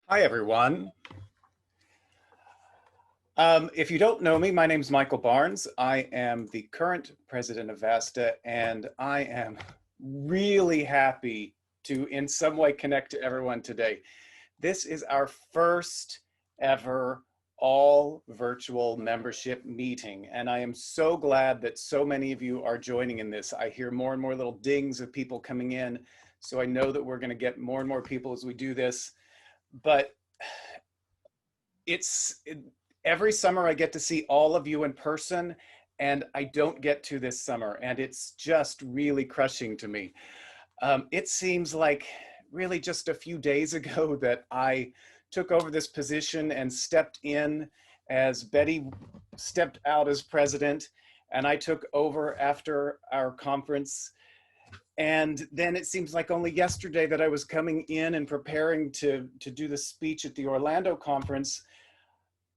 Hi, everyone. If you don't know me, my name is Michael Barnes. I am the current president of VASTA, and I am really happy to, in some way, connect to everyone today. This is our first ever all virtual membership meeting, and I am so glad that so many of you are joining in this. I hear more and more little dings of people coming in, so I know that we're going to get more and more people as we do this. But it's every summer I get to see all of you in person, and I don't get to this summer, and it's just really crushing to me. It seems like really just a few days ago that I took over this position and stepped in as Betty stepped out as president, and I took over after our conference. And then it seems like only yesterday that I was coming in and preparing to do the speech at the Orlando conference,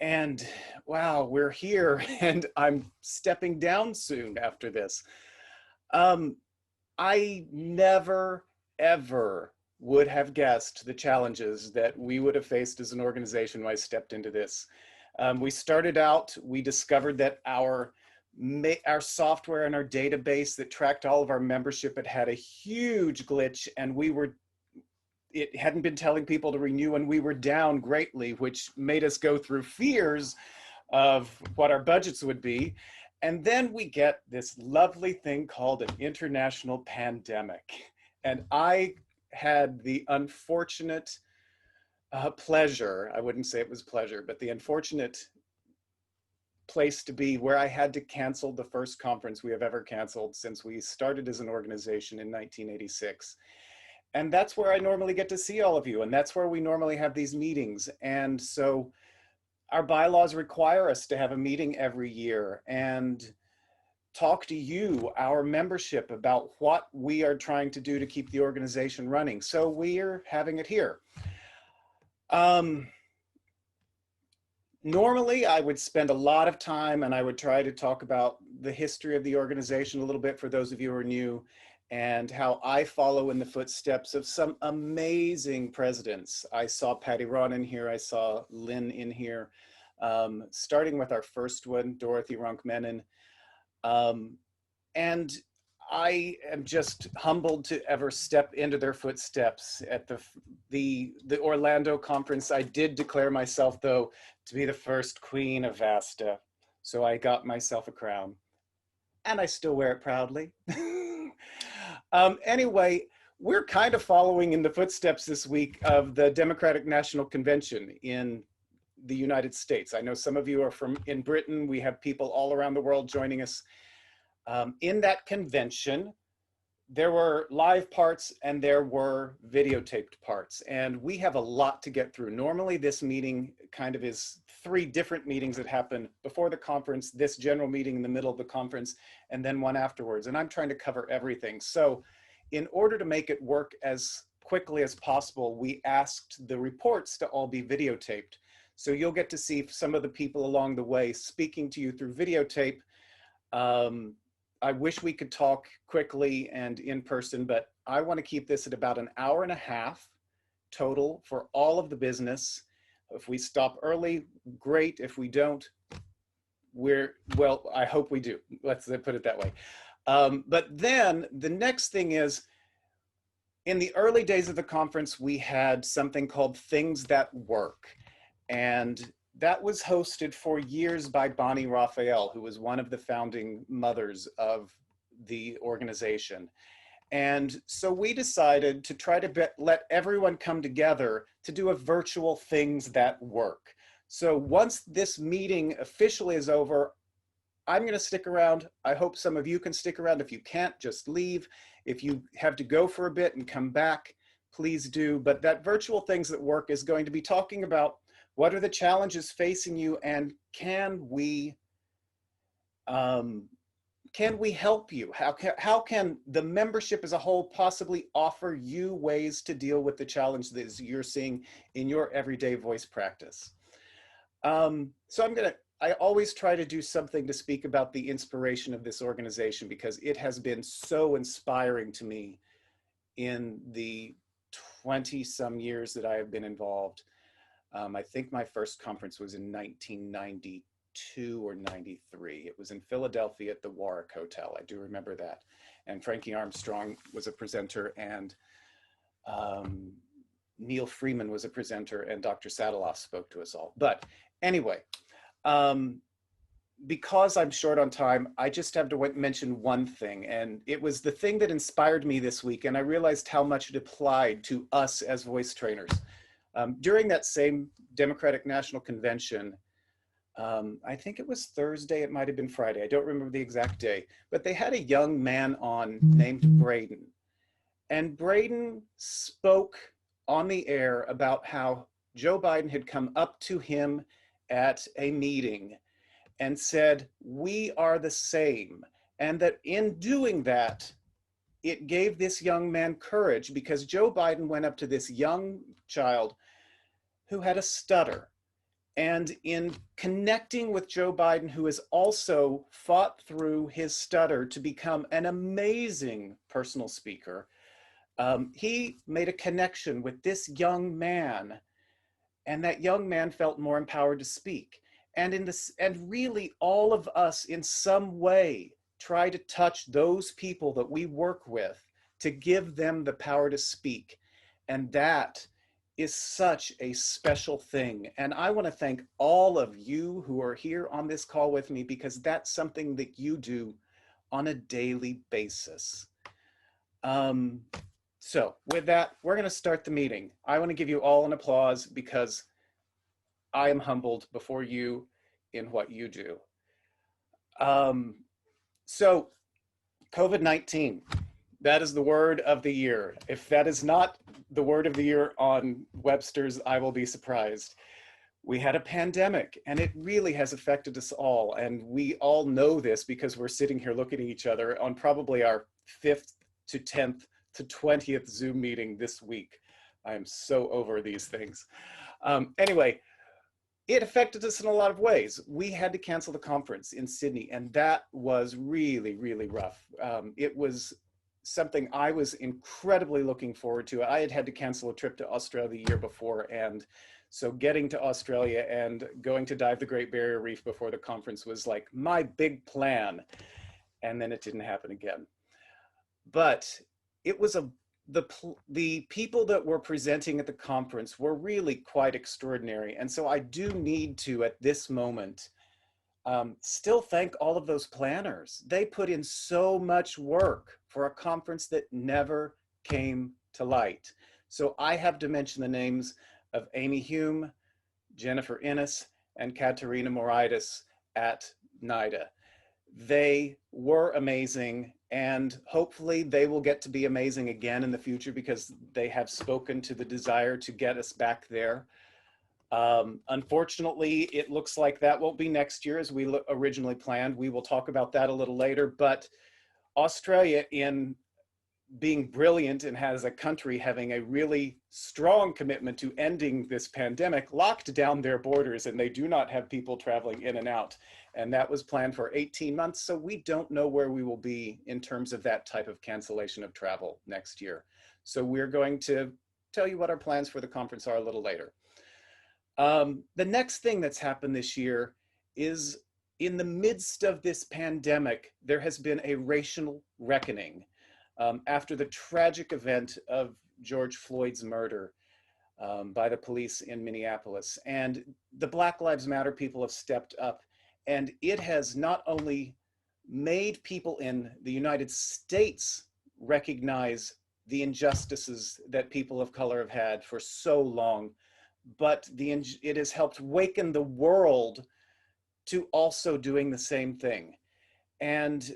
and wow, we're here and I'm stepping down soon after this. Um, I never, ever would have guessed the challenges that we would have faced as an organization when I stepped into this. We started out, we discovered that our software and our database that tracked all of our membership had a huge glitch, and it hadn't been telling people to renew, and we were down greatly, which made us go through fears of what our budgets would be. And then we get this lovely thing called an international pandemic. And I had the unfortunate pleasure, I wouldn't say it was pleasure, but the unfortunate place to be where I had to cancel the first conference we have ever canceled since we started as an organization in 1986. And that's where I normally get to see all of you. And that's where we normally have these meetings. And so our bylaws require us to have a meeting every year and talk to you, our membership, about what we are trying to do to keep the organization running. So we're having it here. Normally, I would spend a lot of time and I would try to talk about the history of the organization a little bit for those of you who are new, and how I follow in the footsteps of some amazing presidents. I saw Patty Ron in here, I saw Lynn in here, starting with our first one, Dorothy Ronk-Menon. And I am just humbled to ever step into their footsteps at the Orlando conference. I did declare myself, though, to be the first queen of VASTA. So I got myself a crown, and I still wear it proudly. Anyway, we're kind of following in the footsteps this week of the Democratic National Convention in the United States. I know some of you are in Britain. We have people all around the world joining us. In that convention, there were live parts and there were videotaped parts, and we have a lot to get through. Normally this meeting kind of is three different meetings that happen before the conference, this general meeting in the middle of the conference, and then one afterwards, and I'm trying to cover everything. So in order to make it work as quickly as possible, we asked the reports to all be videotaped. So you'll get to see some of the people along the way speaking to you through videotape. I wish we could talk quickly and in person, but I want to keep this at about an hour and a half total for all of the business. If we stop early, great. If we don't, well, I hope we do. Let's put it that way. But then the next thing is, in the early days of the conference, we had something called Things That Work. And that was hosted for years by Bonnie Raphael, who was one of the founding mothers of the organization. And so we decided to try to let everyone come together to do a virtual Things That Work. So once this meeting officially is over, I'm going to stick around. I hope some of you can stick around. If you can't, just leave. If you have to go for a bit and come back, please do. But that virtual Things That Work is going to be talking about what are the challenges facing you, and can we help you? How can the membership as a whole possibly offer you ways to deal with the challenges that you're seeing in your everyday voice practice? So I always try to do something to speak about the inspiration of this organization, because it has been so inspiring to me in the 20 some years that I have been involved. I think my first conference was in 1992 or 93. It was in Philadelphia at the Warwick Hotel. I do remember that. And Frankie Armstrong was a presenter, and um, Neil Freeman was a presenter, and Dr. Sadaloff spoke to us all. But anyway, um, because I'm short on time, I just have to mention one thing, and it was the thing that inspired me this week, and I realized how much it applied to us as voice trainers. During that same Democratic National Convention, I think it was Thursday, it might have been Friday, I don't remember the exact day, but they had a young man on named Braden. And Braden spoke on the air about how Joe Biden had come up to him at a meeting and said, "We are the same." And that in doing that, it gave this young man courage, because Joe Biden went up to this young child who had a stutter. And in connecting with Joe Biden, who has also fought through his stutter to become an amazing personal speaker, he made a connection with this young man, and that young man felt more empowered to speak. And really all of us in some way try to touch those people that we work with to give them the power to speak. And that is such a special thing. And I want to thank all of you who are here on this call with me, because that's something that you do on a daily basis. So with that, we're going to start the meeting. I want to give you all an applause, because I am humbled before you in what you do. So COVID-19, that is the word of the year. If that is not the word of the year on Webster's, I will be surprised. We had a pandemic, and it really has affected us all. And we all know this because we're sitting here looking at each other on probably our 5th to 10th to 20th Zoom meeting this week. I am so over these things. Anyway, it affected us in a lot of ways. We had to cancel the conference in Sydney, and that was really, really rough. It was something I was incredibly looking forward to. I had to cancel a trip to Australia the year before, and so getting to Australia and going to dive the Great Barrier Reef before the conference was like my big plan, and then it didn't happen again. But it was the people that were presenting at the conference were really quite extraordinary. And so I do need to, at this moment, still thank all of those planners. They put in so much work for a conference that never came to light. So I have to mention the names of Amy Hume, Jennifer Innes, and Katerina Moraitis at NIDA. They were amazing, and hopefully they will get to be amazing again in the future, because they have spoken to the desire to get us back there. Unfortunately, it looks like that won't be next year as we originally planned. We will talk about that a little later, but Australia, in being brilliant and has a country having a really strong commitment to ending this pandemic, locked down their borders, and they do not have people traveling in and out. And that was planned for 18 months. So we don't know where we will be in terms of that type of cancellation of travel next year. So we're going to tell you what our plans for the conference are a little later. The next thing that's happened this year is, in the midst of this pandemic, there has been a racial reckoning. After the tragic event of George Floyd's murder by the police in Minneapolis. And the Black Lives Matter people have stepped up, and it has not only made people in the United States recognize the injustices that people of color have had for so long, but it has helped waken the world to also doing the same thing. And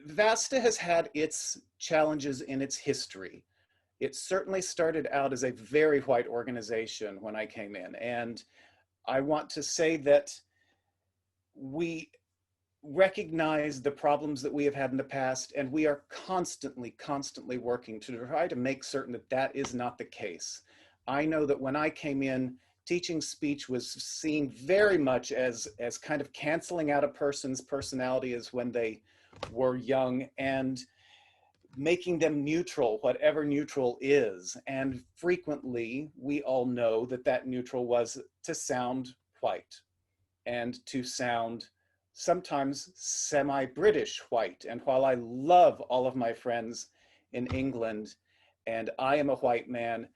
VASTA has had its challenges in its history. It certainly started out as a very white organization when I came in. And I want to say that we recognize the problems that we have had in the past, and we are constantly working to try to make certain that that is not the case. I know that when I came in, teaching speech was seen very much as kind of canceling out a person's personality as when they were young. And making them neutral, whatever neutral is. And frequently, we all know that that neutral was to sound white and to sound sometimes semi-British white. And while I love all of my friends in England, and I am a white man,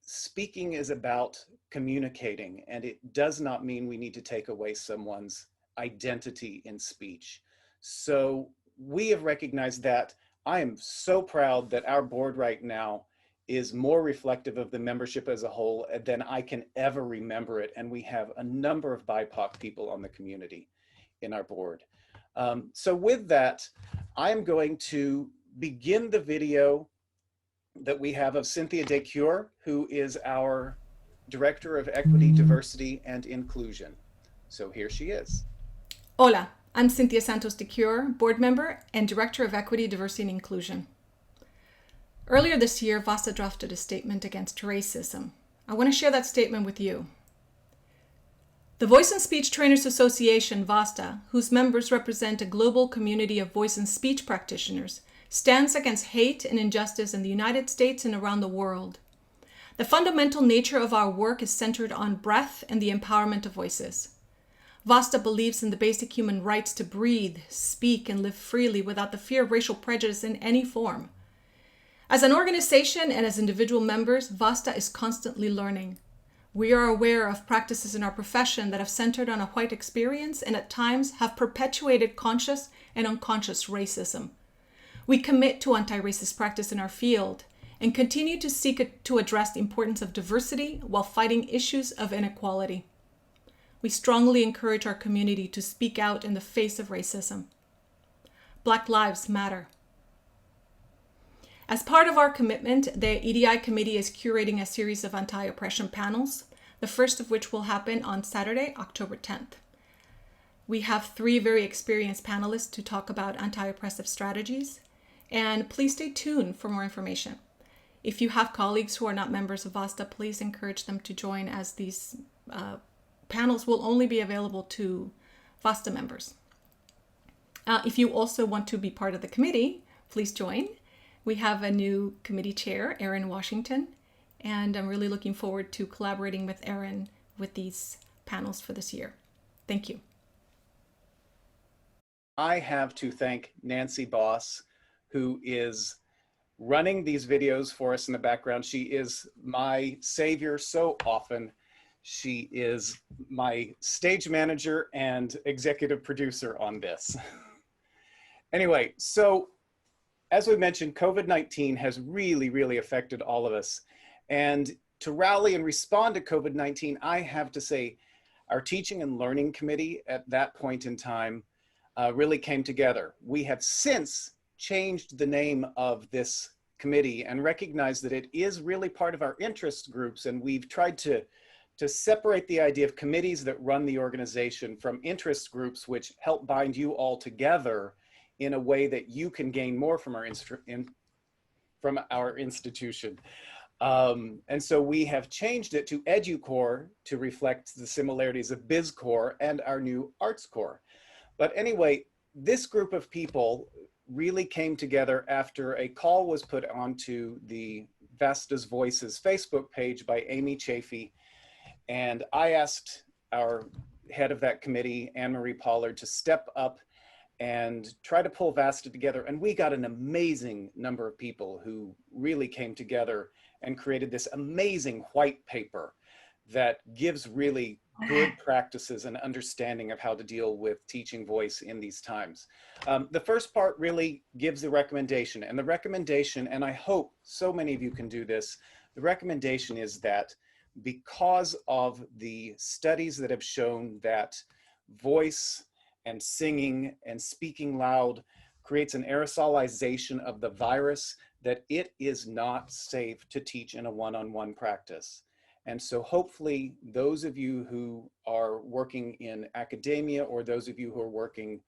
speaking is about communicating, and it does not mean we need to take away someone's identity in speech. So we have recognized that. I am so proud that our board right now is more reflective of the membership as a whole than I can ever remember it. And we have a number of BIPOC people on the community in our board. So with that, I'm going to begin the video that we have of Cynthia DeCure, who is our Director of Equity, Diversity, and Inclusion. So here she is. Hola, I'm Cynthia Santos DeCure, board member and Director of Equity, Diversity, and Inclusion. Earlier this year, VASTA drafted a statement against racism. I want to share that statement with you. The Voice and Speech Trainers Association, VASTA, whose members represent a global community of voice and speech practitioners, stands against hate and injustice in the United States and around the world. The fundamental nature of our work is centered on breath and the empowerment of voices. VASTA believes in the basic human rights to breathe, speak, and live freely without the fear of racial prejudice in any form. As an organization and as individual members, VASTA is constantly learning. We are aware of practices in our profession that have centered on a white experience and at times have perpetuated conscious and unconscious racism. We commit to anti-racist practice in our field and continue to seek to address the importance of diversity while fighting issues of inequality. We strongly encourage our community to speak out in the face of racism. Black lives matter. As part of our commitment, the EDI committee is curating a series of anti-oppression panels, the first of which will happen on Saturday, October 10th. We have 3 very experienced panelists to talk about anti-oppressive strategies, and please stay tuned for more information. If you have colleagues who are not members of VASTA, please encourage them to join, as these panels will only be available to VASTA members. If you also want to be part of the committee, please join. We have a new committee chair, Erin Washington, and I'm really looking forward to collaborating with Erin with these panels for this year. Thank you. I have to thank Nancy Boss, who is running these videos for us in the background. She is my savior so often. She is my stage manager and executive producer on this. Anyway, so as we mentioned, COVID-19 has really affected all of us. And to rally and respond to COVID-19, I have to say our teaching and learning committee at that point in time really came together. We have since changed the name of this committee and recognized that it is really part of our interest groups. And we've tried to separate the idea of committees that run the organization from interest groups, which help bind you all together in a way that you can gain more from our institution. And so we have changed it to EduCore to reflect the similarities of BizCore and our new Arts Core. But anyway, this group of people really came together after a call was put onto the VASTA's Voices Facebook page by Amy Chafee. And I asked our head of that committee, Anne-Marie Pollard, to step up and try to pull VASTA together. And we got an amazing number of people who really came together and created this amazing white paper that gives really good practices and understanding of how to deal with teaching voice in these times. The first part really gives the recommendation, and the recommendation, and I hope so many of you can do this, the recommendation is that because of the studies that have shown that voice and singing and speaking loud creates an aerosolization of the virus, that it is not safe to teach in a one-on-one practice. And so hopefully those of you who are working in academia or those of you who are working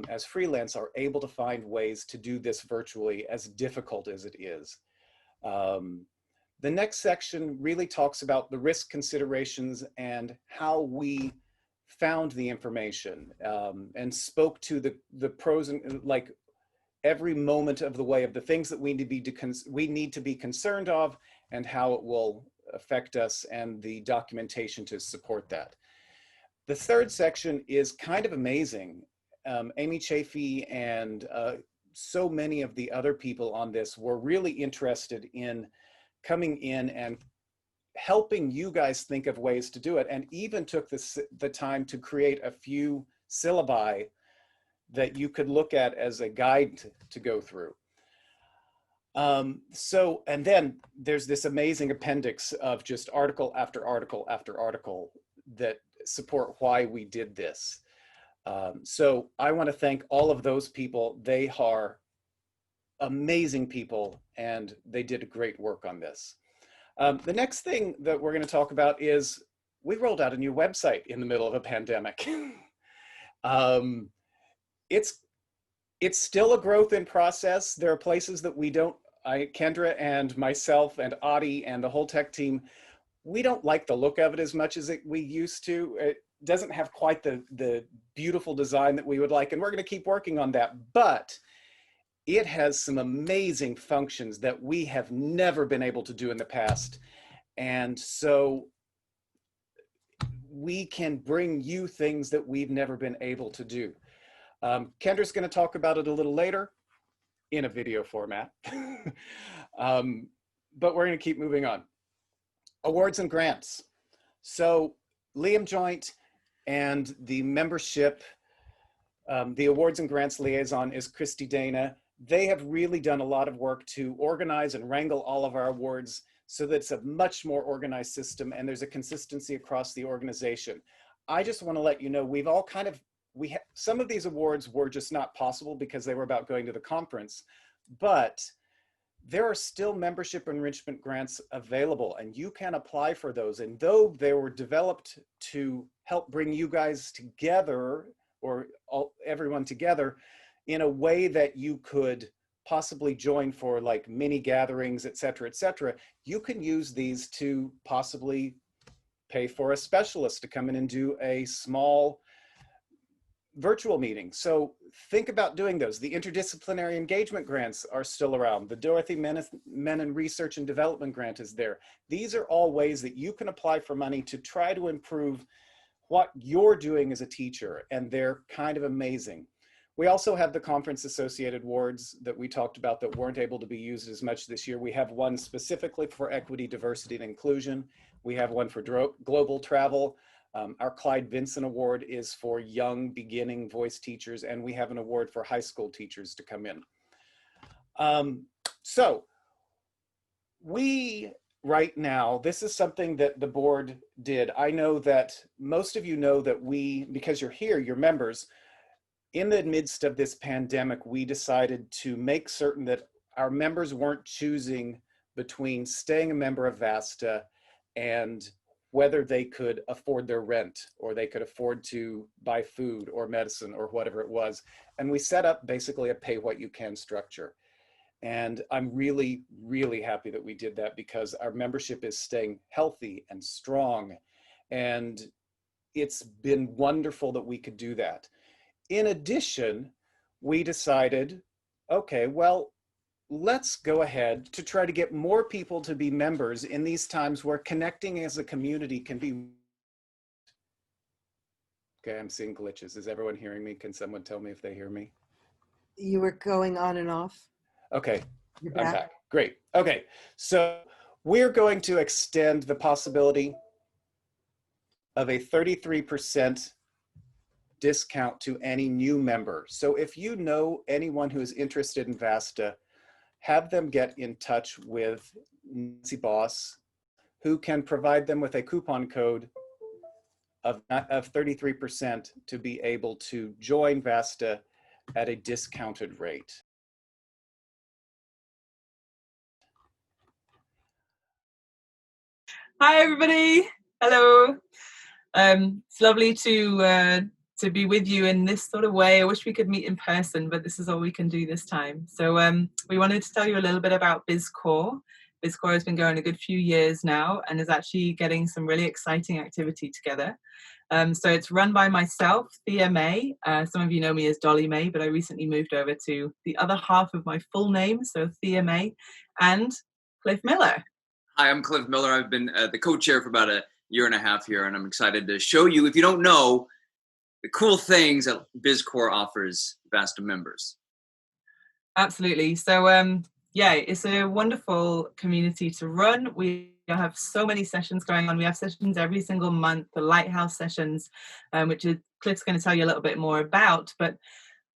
as freelance are able to find ways to do this virtually, as difficult as it is. The next section really talks about the risk considerations and how we found the information and spoke to the pros and like every moment of the way of the things that we need to be concerned of and how it will affect us and the documentation to support that. The third section is kind of amazing. Amy Chafee and so many of the other people on this were really interested in coming in and helping you guys think of ways to do it, and even took the time to create a few syllabi that you could look at as a guide to go through. And then there's this amazing appendix of just article after article after article that support why we did this. So I want to thank all of those people. They are amazing people, and they did great work on this. The next thing that we're going to talk about is we rolled out a new website in the middle of a pandemic. It's still a growth in process. There are places that we don't, Kendra and myself and Adi and the whole tech team, we don't like the look of it as much as we used to. It doesn't have quite the beautiful design that we would like, and we're going to keep working on that. But it has some amazing functions that we have never been able to do in the past. And so we can bring you things that we've never been able to do. Kendra's going to talk about it a little later in a video format. But we're going to keep moving on. Awards and grants. So Liam Joint and the membership, the awards and grants liaison is Christy Dana. They have really done a lot of work to organize and wrangle all of our awards so that it's a much more organized system and there's a consistency across the organization. I just want to let you know, we've all kind of, some of these awards were just not possible because they were about going to the conference, but there are still membership enrichment grants available and you can apply for those. And though they were developed to help bring you guys together or everyone together in a way that you could possibly join for like mini gatherings, et cetera, you can use these to possibly pay for a specialist to come in and do a small virtual meeting. So think about doing those. The interdisciplinary engagement grants are still around. The Dorothy Menon Research and Development Grant is there. These are all ways that you can apply for money to try to improve what you're doing as a teacher, and they're kind of amazing. We also have the conference associated awards that we talked about that weren't able to be used as much this year. We have one specifically for equity, diversity, and inclusion. We have one for global travel. Our Clyde Vinson Award is for young beginning voice teachers, and we have an award for high school teachers to come in. So we, right now, this is something that the board did. I know that most of you know that we, because you're here, you're members, in the midst of this pandemic, we decided to make certain that our members weren't choosing between staying a member of VASTA and whether they could afford their rent or they could afford to buy food or medicine or whatever it was. And we set up basically a pay what you can structure. And I'm really, really happy that we did that because our membership is staying healthy and strong. And it's been wonderful that we could do that. In addition, we decided, okay, well, let's go ahead to try to get more people to be members in these times where connecting as a community can be. Okay, I'm seeing glitches. Is everyone hearing me? Can someone tell me if they hear me? You were going on and off. Okay, You're I'm back. back. Great. Okay, so we're going to extend the possibility of a 33% discount to any new member. So if you know anyone who is interested in VASTA, have them get in touch with Nancy Boss, who can provide them with a coupon code of 33% to be able to join VASTA at a discounted rate. Hi, everybody. Hello. It's lovely to be with you in this sort of way. I wish we could meet in person, but this is all we can do this time. So we wanted to tell you a little bit about BizCore. BizCore has been going a good few years now and is actually getting some really exciting activity together. So it's run by myself, Thea May. Some of you know me as Dolly May, but I recently moved over to the other half of my full name, so Thea May, and Cliff Miller. Hi, I'm Cliff Miller. I've been the co-chair for about a year and a half here, and I'm excited to show you, if you don't know, the cool things that BizCore offers VASTA members. Absolutely. So yeah, it's a wonderful community to run. We have so many sessions going on. We have sessions every single month, the Lighthouse sessions, which Cliff's going to tell you a little bit more about. But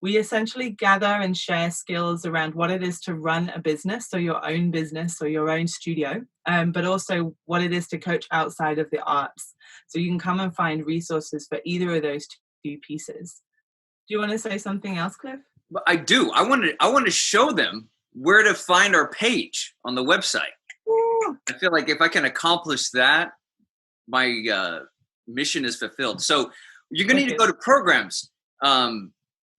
we essentially gather and share skills around what it is to run a business, so your own business or your own studio, but also what it is to coach outside of the arts. So you can come and find resources for either of those two pieces. Do you want to say something else, Cliff? I do. I want to show them where to find our page on the website. Ooh. I feel like if I can accomplish that, my mission is fulfilled. So you're going to need to go to programs. And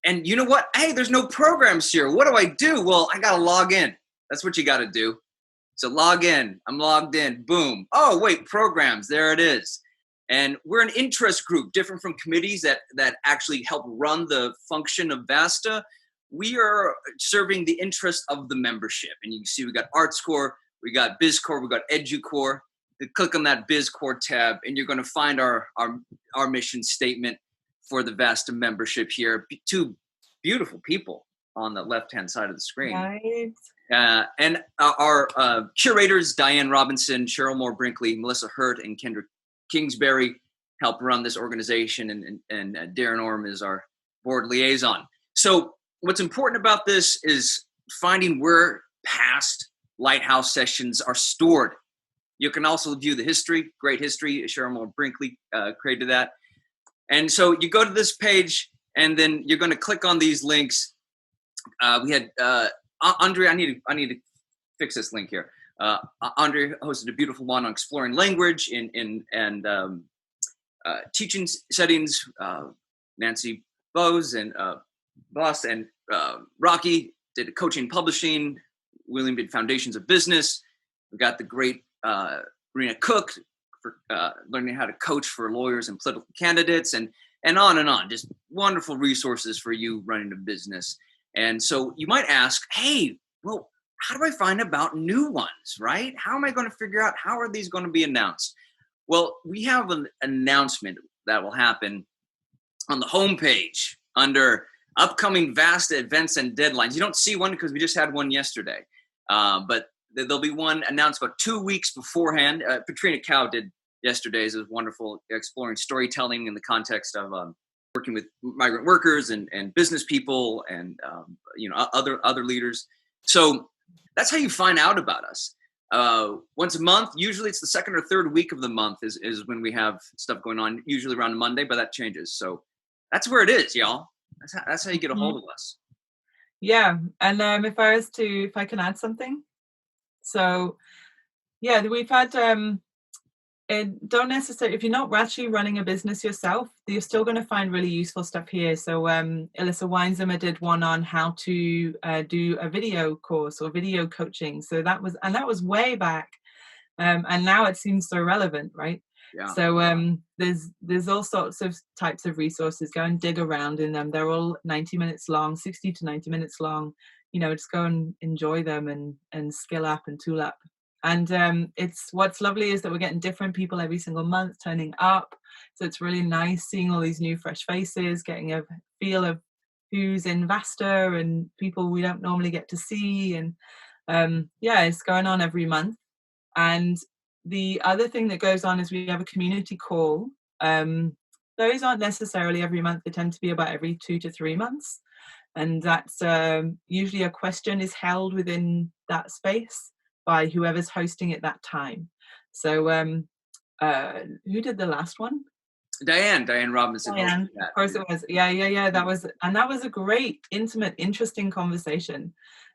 you know what? Hey, there's no programs here. What do I do? Well, I got to log in. That's what you got to do. So log in. I'm logged in. Boom. Oh, wait, programs. There it is. And we're an interest group, different from committees that actually help run the function of VASTA. We are serving the interest of the membership. And you can see we got ArtsCore, we got BizCore, we got EduCore. You click on that BizCore tab, and you're going to find our mission statement for the VASTA membership here. Two beautiful people on the left-hand side of the screen. Right. And our curators, Diane Robinson, Cheryl Moore Brinkley, Melissa Hurt, and Kendra Kingsbury help run this organization, and Darren Orm is our board liaison. So what's important about this is finding where past Lighthouse sessions are stored. You can also view the history, great history. Cheryl Moore Brinkley created that. And so you go to this page, and then you're going to click on these links. We had Andre. I need to fix this link here. Andre hosted a beautiful one on exploring language and teaching settings. Nancy Bose and Boss and Rocky did coaching publishing. William did foundations of business. We got the great Rena Cook for learning how to coach for lawyers and political candidates, and on and on. Just wonderful resources for you running a business. And so you might ask, hey, well, how do I find about new ones, right? How am I going to figure out how are these going to be announced? Well, we have an announcement that will happen on the homepage under upcoming VASTA events and deadlines. You don't see one because we just had one yesterday, but there'll be one announced about 2 weeks beforehand. Katrina Cow did yesterday's. It was wonderful, exploring storytelling in the context of working with migrant workers and business people and other leaders. So that's how you find out about us. Once a month, usually it's the second or third week of the month is when we have stuff going on, usually around Monday, but that changes. So that's where it is, y'all. That's how you get a hold of us. Yeah, and if I can add something. So yeah, we've had don't necessarily, if you're not actually running a business yourself, you're still going to find really useful stuff here. So Alyssa Weinzimmer did one on how to do a video course or video coaching. So that was way back, and now it seems so relevant, right? Yeah. So there's all sorts of types of resources. Go and dig around in them. They're all 90 minutes long, 60 to 90 minutes long. Just go and enjoy them and skill up and tool up. And it's what's lovely is that we're getting different people every single month turning up. So it's really nice seeing all these new fresh faces, getting a feel of who's in VASTA and people we don't normally get to see. And it's going on every month. And the other thing that goes on is we have a community call. Those aren't necessarily every month. They tend to be about every 2 to 3 months. And that's usually a question is held within that space by whoever's hosting at that time. So who did the last one? Diane Robinson. Diane, of course it was. Yeah. That was a great, intimate, interesting conversation.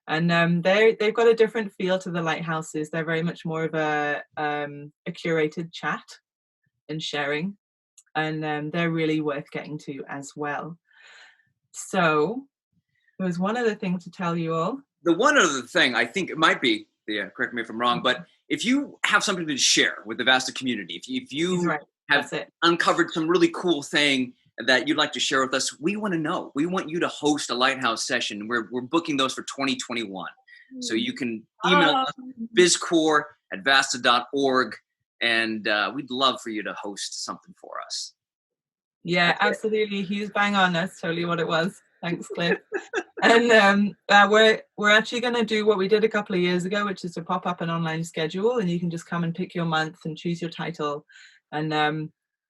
And they've got a different feel to the lighthouses. They're very much more of a curated chat and sharing. And they're really worth getting to as well. So there was one other thing to tell you all. The one other thing I think it might be correct me if I'm wrong, but if you have something to share with the VASTA community, if He's you right. have That's it. uncovered some really cool thing that you'd like to share with us, we want to know. We want you to host a Lighthouse session. We're booking those for 2021. So you can email us, bizcore@vasta.org, and we'd love for you to host something for us. Yeah, absolutely. He's bang on. That's totally what it was. Thanks, Cliff. And we're actually going to do what we did a couple of years ago, which is to pop up an online schedule, and you can just come and pick your month and choose your title, and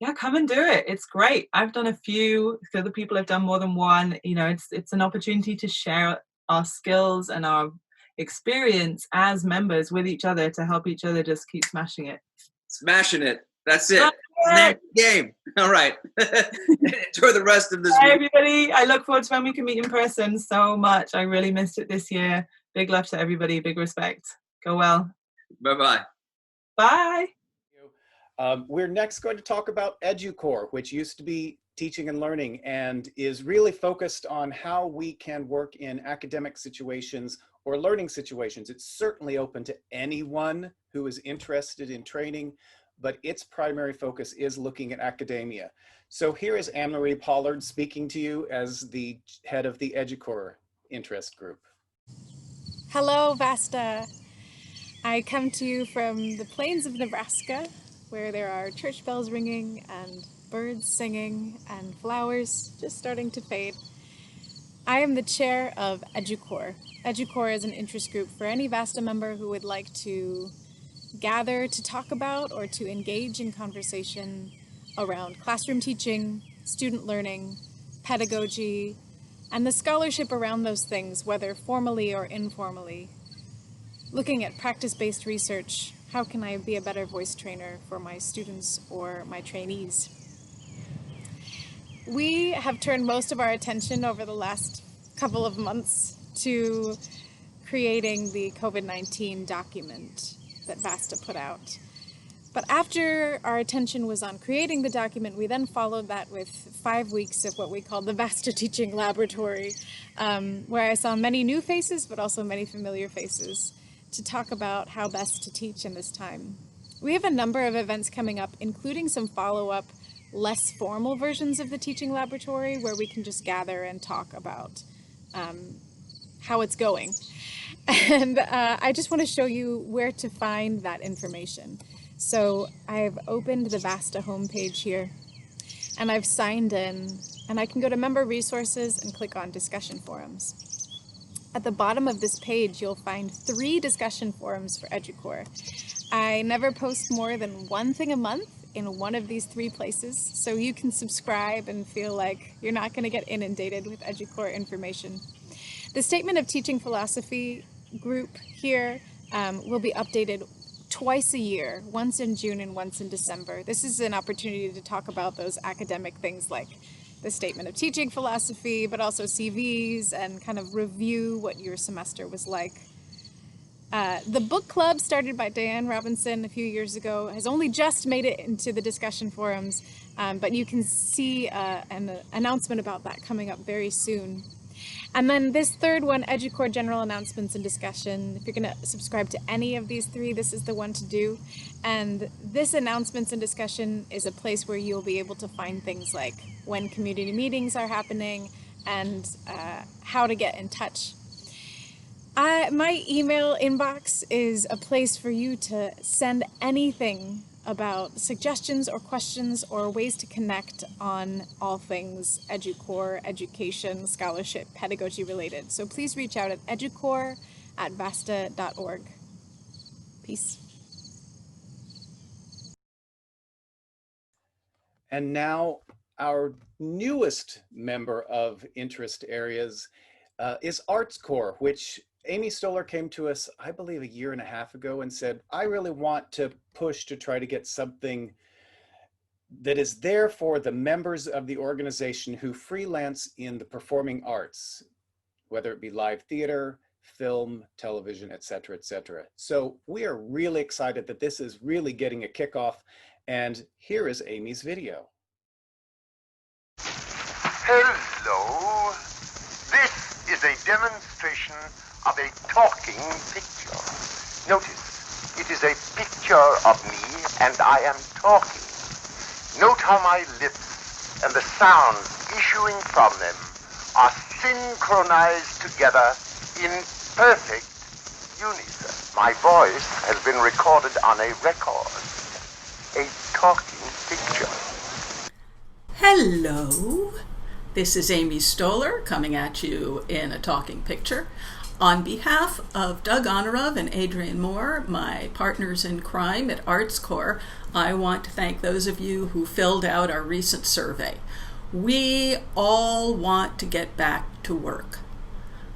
yeah, come and do it. It's great. I've done a few. Other people have done more than one. You know, it's an opportunity to share our skills and our experience as members with each other to help each other just keep smashing it. Smashing it. That's it. Game. All right. Enjoy the rest of this Bye, week. everybody. I look forward to when we can meet in person so much. I really missed it this year. Big love to everybody. Big respect. Go well. Bye-bye. Bye. We're next going to talk about EduCore, which used to be teaching and learning and is really focused on how we can work in academic situations or learning situations. It's certainly open to anyone who is interested in training, but its primary focus is looking at academia. So here is Anne-Marie Pollard speaking to you as the head of the EduCore interest group. Hello, VASTA. I come to you from the plains of Nebraska, where there are church bells ringing and birds singing and flowers just starting to fade. I am the chair of EduCore. EduCore is an interest group for any VASTA member who would like to gather to talk about or to engage in conversation around classroom teaching, student learning, pedagogy, and the scholarship around those things, whether formally or informally. Looking at practice-based research, how can I be a better voice trainer for my students or my trainees? We have turned most of our attention over the last couple of months to creating the COVID-19 document that VASTA put out. But after our attention was on creating the document, we then followed that with 5 weeks of what we call the VASTA Teaching Laboratory, where I saw many new faces, but also many familiar faces, to talk about how best to teach in this time. We have a number of events coming up, including some follow-up, less formal versions of the teaching laboratory, where we can just gather and talk about how it's going. And I just want to show you where to find that information. So I've opened the VASTA homepage here, and I've signed in, and I can go to member resources and click on discussion forums. At the bottom of this page, you'll find 3 discussion forums for EduCore. I never post more than one thing a month in one of these 3 places, so you can subscribe and feel like you're not going to get inundated with EduCore information. The Statement of Teaching Philosophy group here will be updated twice a year, once in June and once in December. This is an opportunity to talk about those academic things like the Statement of Teaching Philosophy, but also CVs, and kind of review what your semester was like. The book club started by Diane Robinson a few years ago has only just made it into the discussion forums, but you can see an announcement about that coming up very soon. And then this third one, EduCore General Announcements and Discussion. If you're going to subscribe to any of these 3, this is the one to do. And this Announcements and Discussion is a place where you'll be able to find things like when community meetings are happening and how to get in touch. My email inbox is a place for you to send anything about suggestions or questions or ways to connect on all things EduCore, education, scholarship, pedagogy related. So please reach out at educore@vasta.org. Peace. And now our newest member of interest areas is ArtsCore, which Amy Stoller came to us, I believe, 1.5 years ago and said, I really want to push to try to get something that is there for the members of the organization who freelance in the performing arts, whether it be live theater, film, television, et cetera, et cetera. So we are really excited that this is really getting a kickoff. And here is Amy's video. Hello. This is a demonstration of a talking picture. Notice, it is a picture of me and I am talking. Note how my lips and the sounds issuing from them are synchronized together in perfect unison. My voice has been recorded on a record, a talking picture. Hello, this is Amy Stoller coming at you in a talking picture. On behalf of Doug Honorov and Adrian Moore, my partners in crime at ArtsCore, I want to thank those of you who filled out our recent survey. We all want to get back to work.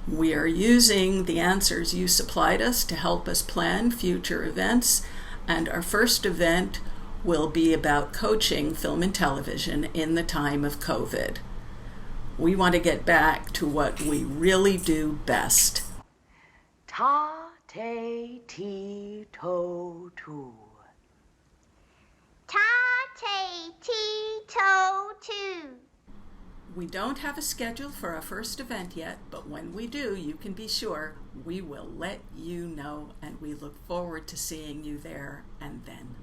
We are using the answers you supplied us to help us plan future events, and our first event will be about coaching film and television in the time of COVID. We want to get back to what we really do best. Ta-te-tee-to-too. Ta-te-tee-to-too. We don't have a schedule for our first event yet, but when we do, you can be sure we will let you know, and we look forward to seeing you there and then.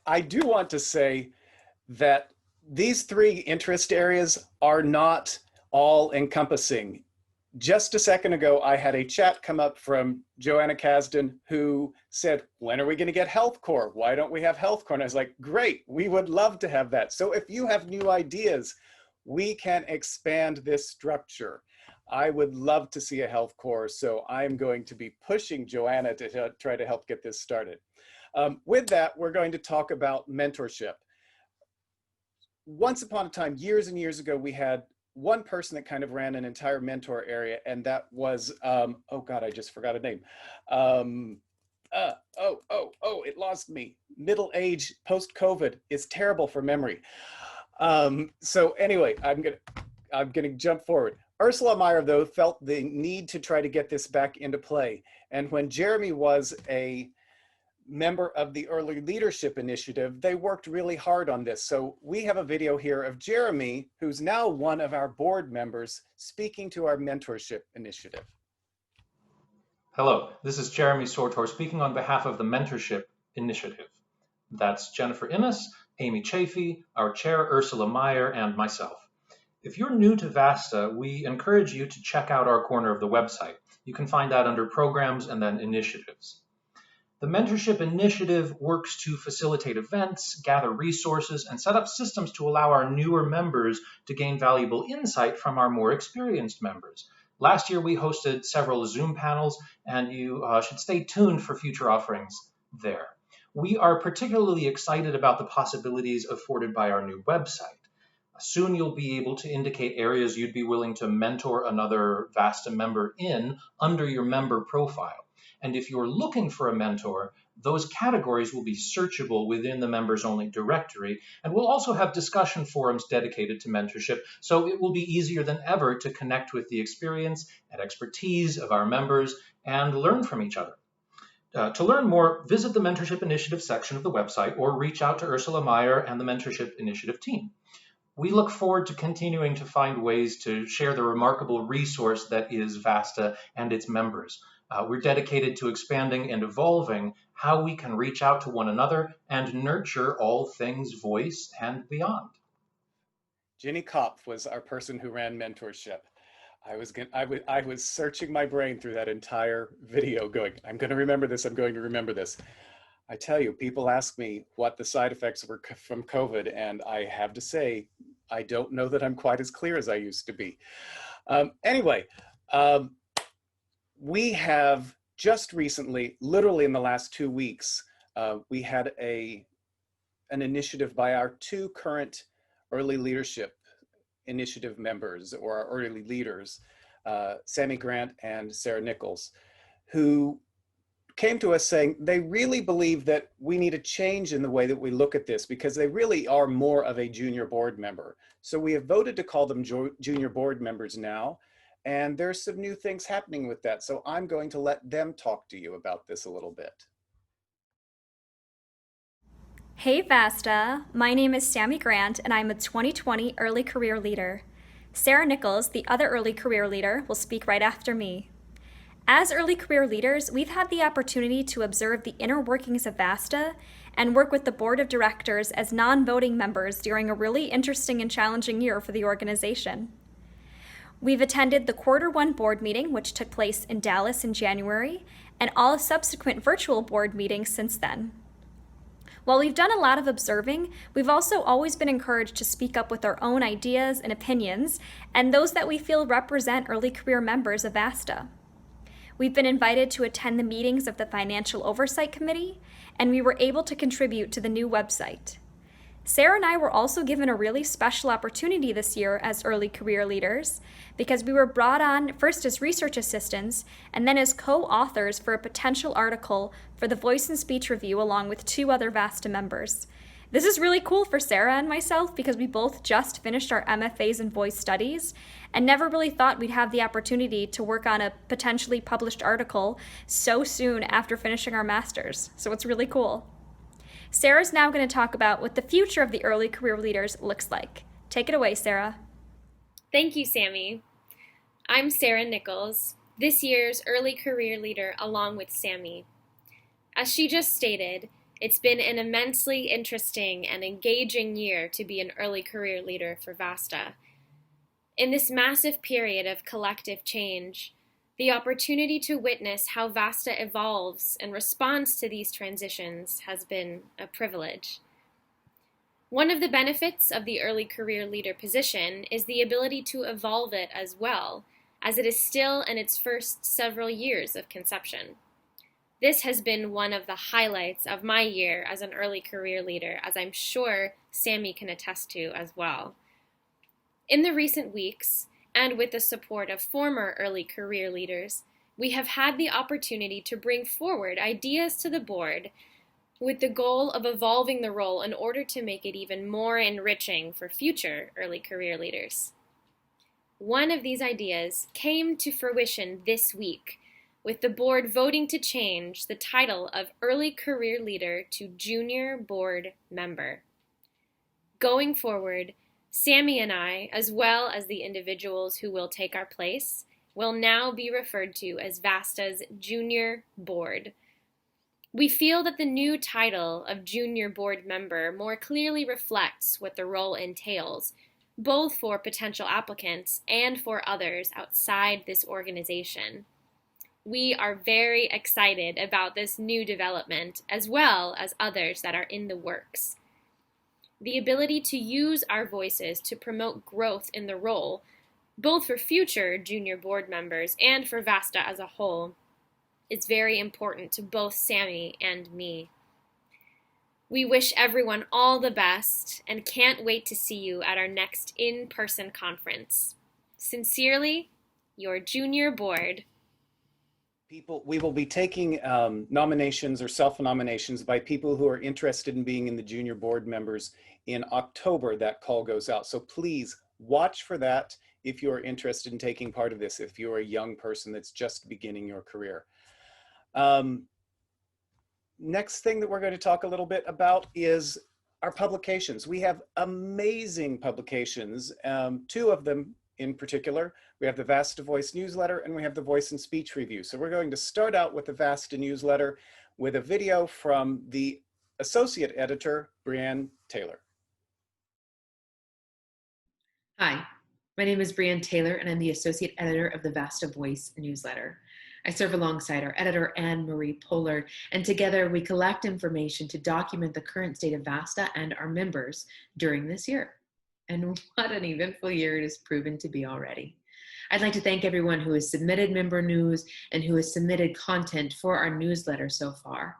I do want to say that these three interest areas are not all encompassing. Just a second ago, I had a chat come up from Joanna Kasdan who said, when are we going to get Health Corps? Why don't we have Health Corps? And I was like, great, we would love to have that. So if you have new ideas, we can expand this structure. I would love to see a Health Corps, so I'm going to be pushing Joanna to try to help get this started. With that, we're going to talk about mentorship. Once upon a time, years and years ago, we had one person that kind of ran an entire mentor area, and that was, oh God, I just forgot a name. It lost me. Middle age, post-COVID is terrible for memory. So anyway, I'm gonna jump forward. Ursula Meyer, though, felt the need to try to get this back into play. And when Jeremy was a member of the Early Leadership Initiative, they worked really hard on this. So we have a video here of Jeremy, who's now one of our board members, speaking to our mentorship initiative. Hello, this is Jeremy Sortor speaking on behalf of the Mentorship Initiative. That's Jennifer Innes, Amy Chafee, our chair Ursula Meyer, and myself. If you're new to VASTA, we encourage you to check out our corner of the website. You can find that under Programs and then Initiatives. The Mentorship Initiative works to facilitate events, gather resources, and set up systems to allow our newer members to gain valuable insight from our more experienced members. Last year, we hosted several Zoom panels, and you should stay tuned for future offerings there. We are particularly excited about the possibilities afforded by our new website. Soon you'll be able to indicate areas you'd be willing to mentor another VASTA member in under your member profile. And if you're looking for a mentor, those categories will be searchable within the members-only directory, and we'll also have discussion forums dedicated to mentorship, so it will be easier than ever to connect with the experience and expertise of our members and learn from each other. To learn more, visit the Mentorship Initiative section of the website or reach out to Ursula Meyer and the Mentorship Initiative team. We look forward to continuing to find ways to share the remarkable resource that is VASTA and its members. We're dedicated to expanding and evolving how we can reach out to one another and nurture all things voice and beyond. Jenny Kopf was our person who ran mentorship. I was searching my brain through that entire video going, I'm going to remember this, I'm going to remember this. I tell you, people ask me what the side effects were from COVID, and I have to say, I don't know that I'm quite as clear as I used to be. Anyway, we have just recently, literally in the last 2 weeks, we had an initiative by our two current Early Leadership Initiative members, or our early leaders, Sammy Grant and Sarah Nichols, who came to us saying they really believe that we need a change in the way that we look at this, because they really are more of a junior board member. So we have voted to call them junior board members now, and there's some new things happening with that. So I'm going to let them talk to you about this a little bit. Hey VASTA, my name is Sammy Grant and I'm a 2020 Early Career Leader. Sarah Nichols, the other early career leader, will speak right after me. As early career leaders, we've had the opportunity to observe the inner workings of VASTA and work with the board of directors as non-voting members during a really interesting and challenging year for the organization. We've attended the Q1 board meeting, which took place in Dallas in January, and all subsequent virtual board meetings since then. While we've done a lot of observing, we've also always been encouraged to speak up with our own ideas and opinions, and those that we feel represent early career members of VASTA. We've been invited to attend the meetings of the Financial Oversight Committee, and we were able to contribute to the new website. Sarah and I were also given a really special opportunity this year as early career leaders because we were brought on first as research assistants and then as co-authors for a potential article for the Voice and Speech Review along with 2 other VASTA members. This is really cool for Sarah and myself because we both just finished our MFAs in voice studies and never really thought we'd have the opportunity to work on a potentially published article so soon after finishing our masters. So it's really cool. Sarah's now going to talk about what the future of the early career leaders looks like. Take it away, Sarah. Thank you, Sammy. I'm Sarah Nichols, this year's early career leader along with Sammy. As she just stated, it's been an immensely interesting and engaging year to be an early career leader for VASTA. In this massive period of collective change, the opportunity to witness how VASTA evolves and responds to these transitions has been a privilege. One of the benefits of the early career leader position is the ability to evolve it as well, as it is still in its first several years of conception. This has been one of the highlights of my year as an early career leader, as I'm sure Sammy can attest to as well. In the recent weeks, and with the support of former early career leaders, we have had the opportunity to bring forward ideas to the board with the goal of evolving the role in order to make it even more enriching for future early career leaders. One of these ideas came to fruition this week, with the board voting to change the title of early career leader to junior board member. Going forward, Sammy and I, as well as the individuals who will take our place, will now be referred to as VASTA's junior board. We feel that the new title of junior board member more clearly reflects what the role entails, both for potential applicants and for others outside this organization. We are very excited about this new development, as well as others that are in the works. The ability to use our voices to promote growth in the role, both for future junior board members and for VASTA as a whole, is very important to both Sammy and me. We wish everyone all the best and can't wait to see you at our next in-person conference. Sincerely, your junior board. We will be taking nominations or self-nominations by people who are interested in being in the junior board members in October. That call goes out. So please watch for that if you're interested in taking part of this, if you're a young person that's just beginning your career. Next thing that we're going to talk a little bit about is our publications. We have amazing publications, 2 of them in particular. We have the VASTA Voice newsletter and we have the Voice and Speech Review. So we're going to start out with the VASTA newsletter with a video from the associate editor, Brianne Taylor. Hi, my name is Brianne Taylor and I'm the associate editor of the VASTA Voice newsletter. I serve alongside our editor, Anne-Marie Pollard, and together we collect information to document the current state of VASTA and our members during this year. And what an eventful year it has proven to be already. I'd like to thank everyone who has submitted member news and who has submitted content for our newsletter so far.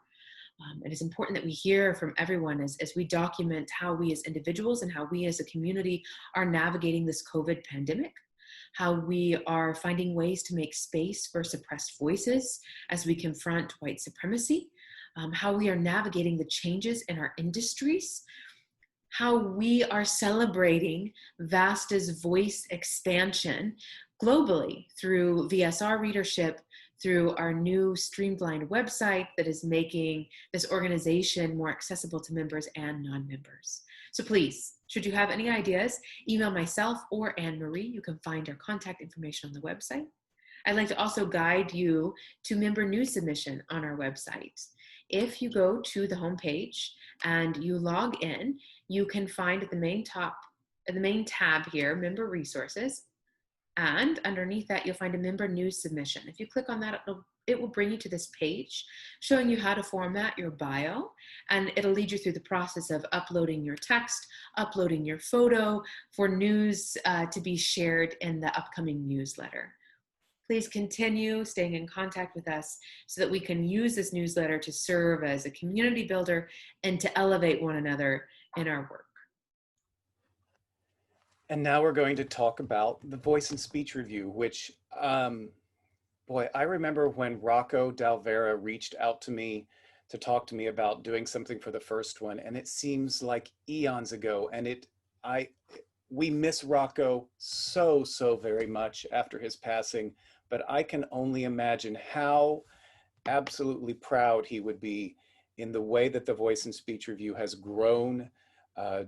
It is important that we hear from everyone as we document how we as individuals and how we as a community are navigating this COVID pandemic, how we are finding ways to make space for suppressed voices as we confront white supremacy, how we are navigating the changes in our industries, how we are celebrating VASTA's voice expansion globally through VSR readership, through our new streamlined website that is making this organization more accessible to members and non-members. So please, should you have any ideas, email myself or Anne-Marie. You can find our contact information on the website. I'd like to also guide you to member news submission on our website. If you go to the homepage and you log in, you can find at the main tab here, member resources. And underneath that, you'll find a member news submission. If you click on that, it will bring you to this page showing you how to format your bio, and it'll lead you through the process of uploading your text, uploading your photo for news to be shared in the upcoming newsletter. Please continue staying in contact with us so that we can use this newsletter to serve as a community builder and to elevate one another in our work. And now we're going to talk about the voice and speech review, which, boy, I remember when Rocco Dalvera reached out to me to talk to me about doing something for the first one, and it seems like eons ago. And we miss Rocco so very much after his passing, but I can only imagine how absolutely proud he would be in the way that the voice and speech review has grown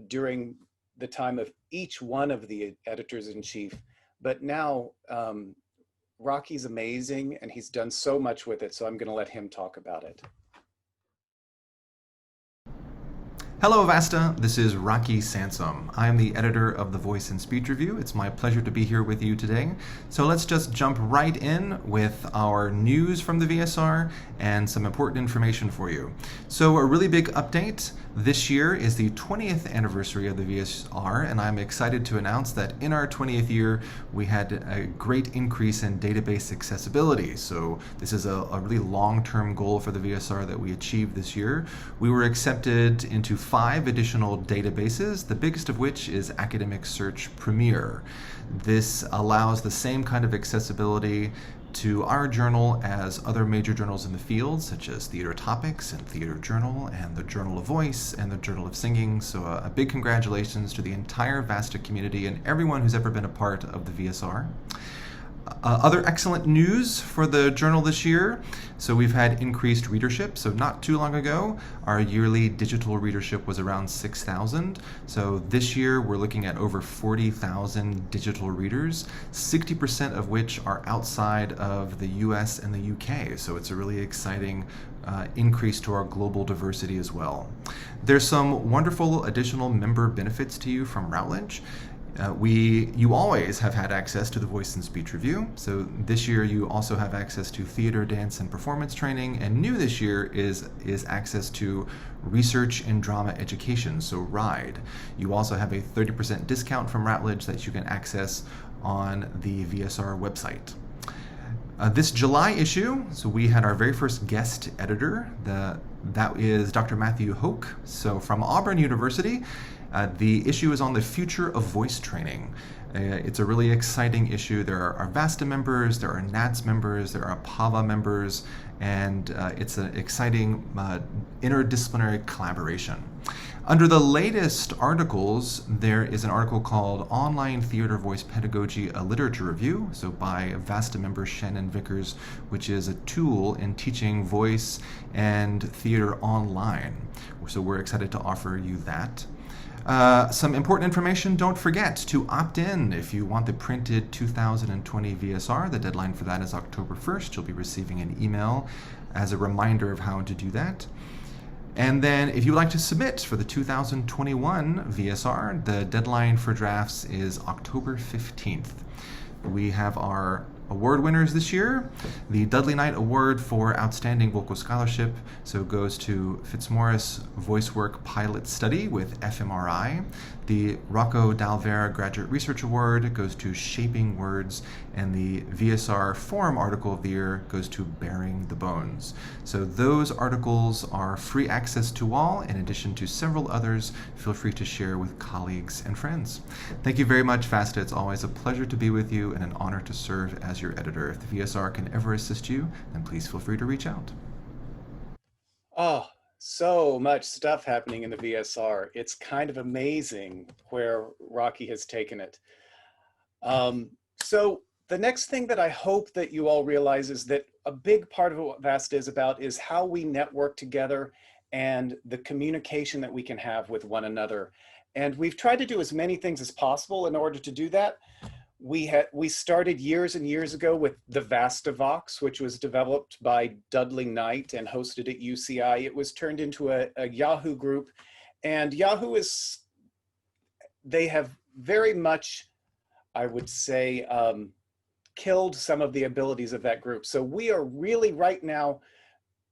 during the time of each one of the editors-in-chief. But now Rocky's amazing and he's done so much with it, so I'm going to let him talk about it. Hello VASTA, this is Rocky Sansom. I'm the editor of the Voice and Speech Review. It's my pleasure to be here with you today. So let's just jump right in with our news from the VSR and some important information for you. So a really big update. This year is the 20th anniversary of the VSR, and I'm excited to announce that in our 20th year, we had a great increase in database accessibility. So this is a really long-term goal for the VSR that we achieved this year. We were accepted into 5 additional databases, the biggest of which is Academic Search Premier. This allows the same kind of accessibility to our journal as other major journals in the field, such as Theater Topics and Theater Journal and the Journal of Voice and the Journal of Singing. So a big congratulations to the entire VASTA community and everyone who's ever been a part of the VSR. Other excellent news for the journal this year. So we've had increased readership. So not too long ago, our yearly digital readership was around 6,000. So this year we're looking at over 40,000 digital readers, 60% of which are outside of the US and the UK. So it's a really exciting increase to our global diversity as well. There's some wonderful additional member benefits to you from Routledge. You always have had access to the Voice and Speech Review. So this year you also have access to theater, dance, and performance training. And new this year is access to research and drama education, so RIDE. You also have a 30% discount from Routledge that you can access on the VSR website. This July issue, so we had our very first guest editor. That is Dr. Matthew Hoke, so from Auburn University. The issue is on the future of voice training. It's a really exciting issue. There are VASTA members, there are NATS members, there are PAVA members, and it's an exciting interdisciplinary collaboration. Under the latest articles, there is an article called Online Theater Voice Pedagogy, a Literature Review, so by VASTA member Shannon Vickers, which is a tool in teaching voice and theater online. So we're excited to offer you that. Some important information, don't forget to opt in if you want the printed 2020 VSR. The deadline for that is October 1st. You'll be receiving an email as a reminder of how to do that. And then if you would like to submit for the 2021 VSR, the deadline for drafts is October 15th. We have our award winners this year. The Dudley Knight Award for Outstanding Vocal Scholarship goes to Fitzmaurice Voice Work Pilot Study with fMRI. The Rocco Dalvera Graduate Research Award goes to Shaping Words, and the VSR Forum Article of the Year goes to Bearing the Bones. So those articles are free access to all, in addition to several others. Feel free to share with colleagues and friends. Thank you very much, VASTA. It's always a pleasure to be with you and an honor to serve as your editor. If the VSR can ever assist you, then please feel free to reach out. Oh, so much stuff happening in the VSR. It's kind of amazing where Rocky has taken it. So the next thing that I hope that you all realize is that a big part of what VASTA is about is how we network together and the communication that we can have with one another. And we've tried to do as many things as possible in order to do that. We started years and years ago with the VASTA Vox, which was developed by Dudley Knight and hosted at UCI. It was turned into a Yahoo group, and Yahoo they have very much, I would say, killed some of the abilities of that group. So we are really right now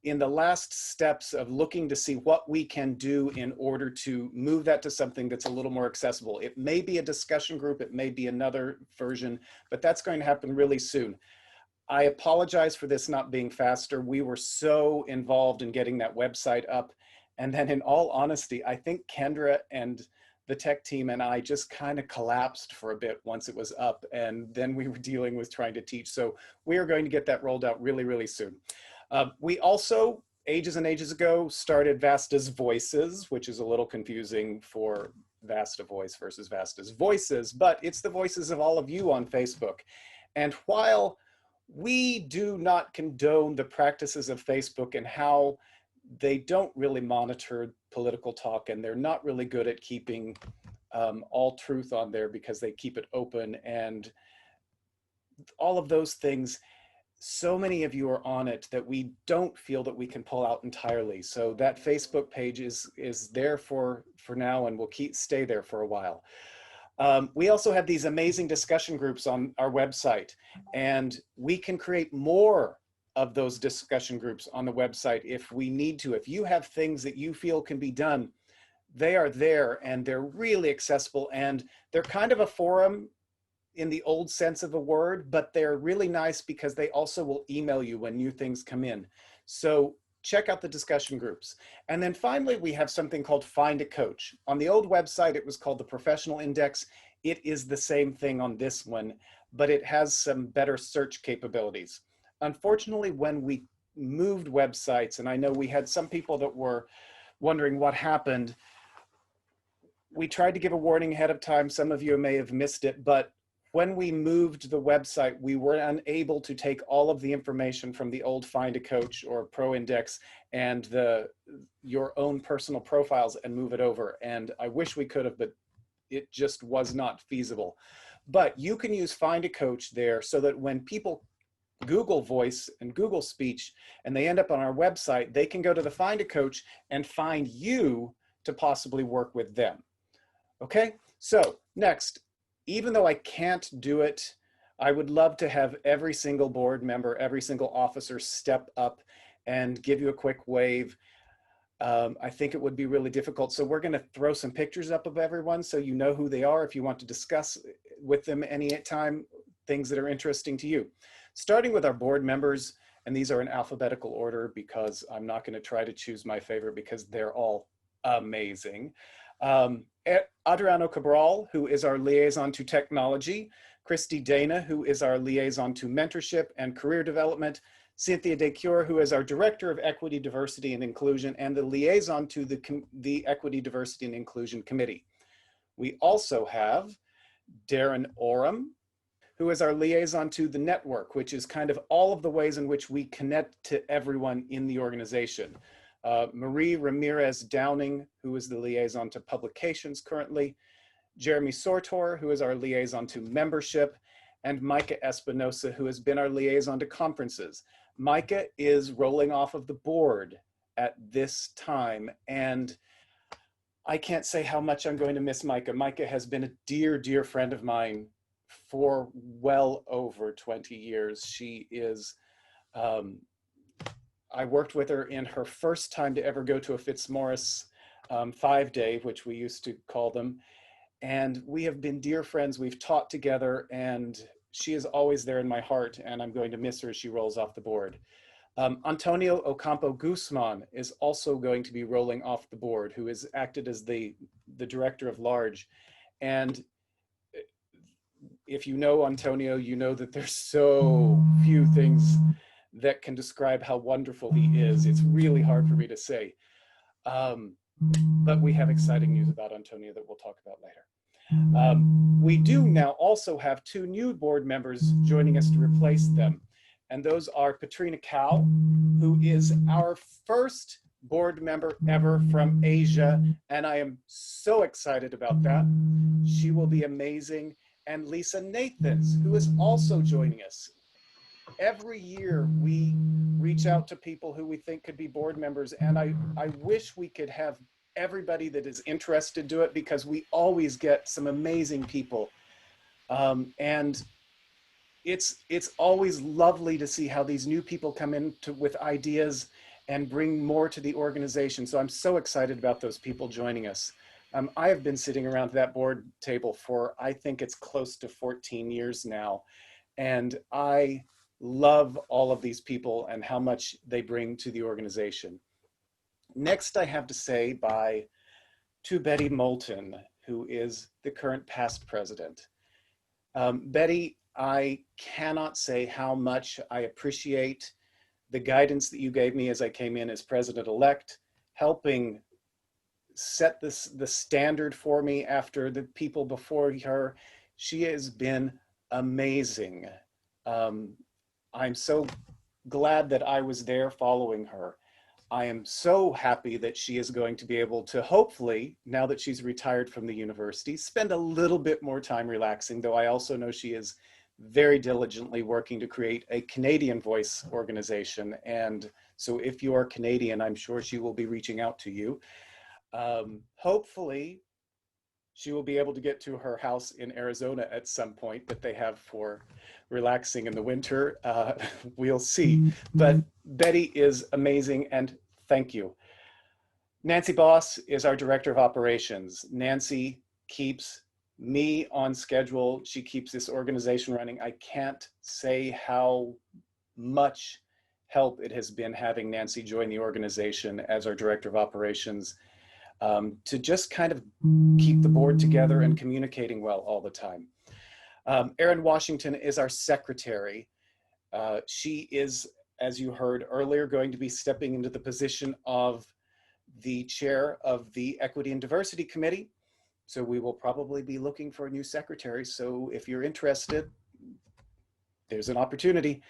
in the last steps of looking to see what we can do in order to move that to something that's a little more accessible. It may be a discussion group, it may be another version, but that's going to happen really soon. I apologize for this not being faster. We were so involved in getting that website up. And then in all honesty, I think Kendra and the tech team and I just kind of collapsed for a bit once it was up. And then we were dealing with trying to teach. So we are going to get that rolled out really, really soon. We also, ages and ages ago, started VASTA's Voices, which is a little confusing for VASTA Voice versus VASTA's Voices, but it's the voices of all of you on Facebook. And while we do not condone the practices of Facebook and how they don't really monitor political talk, and they're not really good at keeping all truth on there because they keep it open and all of those things, so many of you are on it that we don't feel that we can pull out entirely. So that Facebook page is there for now and will stay there for a while. We also have these amazing discussion groups on our website, and we can create more of those discussion groups on the website if we need to. If you have things that you feel can be done, they are there and they're really accessible, and they're kind of a forum in the old sense of a word, but they're really nice because they also will email you when new things come in. So check out the discussion groups. And then finally, we have something called Find a Coach. On the old website, it was called the Professional Index. It is the same thing on this one, but it has some better search capabilities. Unfortunately, when we moved websites, and I know we had some people that were wondering what happened, we tried to give a warning ahead of time. Some of you may have missed it, but when we moved the website, we were unable to take all of the information from the old Find a Coach or Pro Index and your own personal profiles and move it over. And I wish we could have, but it just was not feasible. But you can use Find a Coach there so that when people Google Voice and Google Speech and they end up on our website, they can go to the Find a Coach and find you to possibly work with them. Okay, so next. Even though I can't do it, I would love to have every single board member, every single officer step up and give you a quick wave. I think it would be really difficult. So we're going to throw some pictures up of everyone so you know who they are if you want to discuss with them anytime things that are interesting to you. Starting with our board members, and these are in alphabetical order because I'm not going to try to choose my favorite because they're all amazing. Adriano Cabral, who is our liaison to technology, Christy Dana, who is our liaison to mentorship and career development, Cynthia DeCure, who is our director of equity, diversity, and inclusion, and the liaison to the Equity, Diversity, and Inclusion Committee. We also have Darren Oram, who is our liaison to the network, which is kind of all of the ways in which we connect to everyone in the organization. Marie Ramirez Downing, who is the liaison to publications currently, Jeremy Sortor, who is our liaison to membership, and Micah Espinosa, who has been our liaison to conferences. Micah is rolling off of the board at this time, and I can't say how much I'm going to miss Micah. Micah has been a dear, dear friend of mine for well over 20 years. She is, I worked with her in her first time to ever go to a Fitzmaurice 5-day, which we used to call them. And we have been dear friends. We've taught together, and she is always there in my heart, and I'm going to miss her as she rolls off the board. Antonio Ocampo Guzman is also going to be rolling off the board, who has acted as the director of large. And if you know Antonio, you know that there's so few things that can describe how wonderful he is. It's really hard for me to say. But we have exciting news about Antonio that we'll talk about later. We do now also have 2 new board members joining us to replace them. And those are Katrina Cow, who is our first board member ever from Asia, and I am so excited about that. She will be amazing. And Lisa Nathans, who is also joining us. Every year we reach out to people who we think could be board members, and I wish we could have everybody that is interested do it, because we always get some amazing people. And it's always lovely to see how these new people come in with ideas and bring more to the organization. So I'm so excited about those people joining us. I have been sitting around that board table for, I think it's close to 14 years now. And I love all of these people and how much they bring to the organization. Next, I have to say bye to Betty Moulton, who is the current past president. Betty, I cannot say how much I appreciate the guidance that you gave me as I came in as president-elect, helping set the standard for me after the people before her. She has been amazing. I'm so glad that I was there following her. I am so happy that she is going to be able to, hopefully, now that she's retired from the university, spend a little bit more time relaxing, though I also know she is very diligently working to create a Canadian Voice organization. And so if you are Canadian, I'm sure she will be reaching out to you. Hopefully, she will be able to get to her house in Arizona at some point that they have for relaxing in the winter. We'll see. But Betty is amazing, and thank you. Nancy Boss is our Director of Operations. Nancy keeps me on schedule. She keeps this organization running. I can't say how much help it has been having Nancy join the organization as our Director of Operations, to just kind of keep the board together and communicating well all the time. Erin Washington is our secretary. She is, as you heard earlier, going to be stepping into the position of the chair of the Equity and Diversity Committee. So we will probably be looking for a new secretary. So if you're interested, there's an opportunity.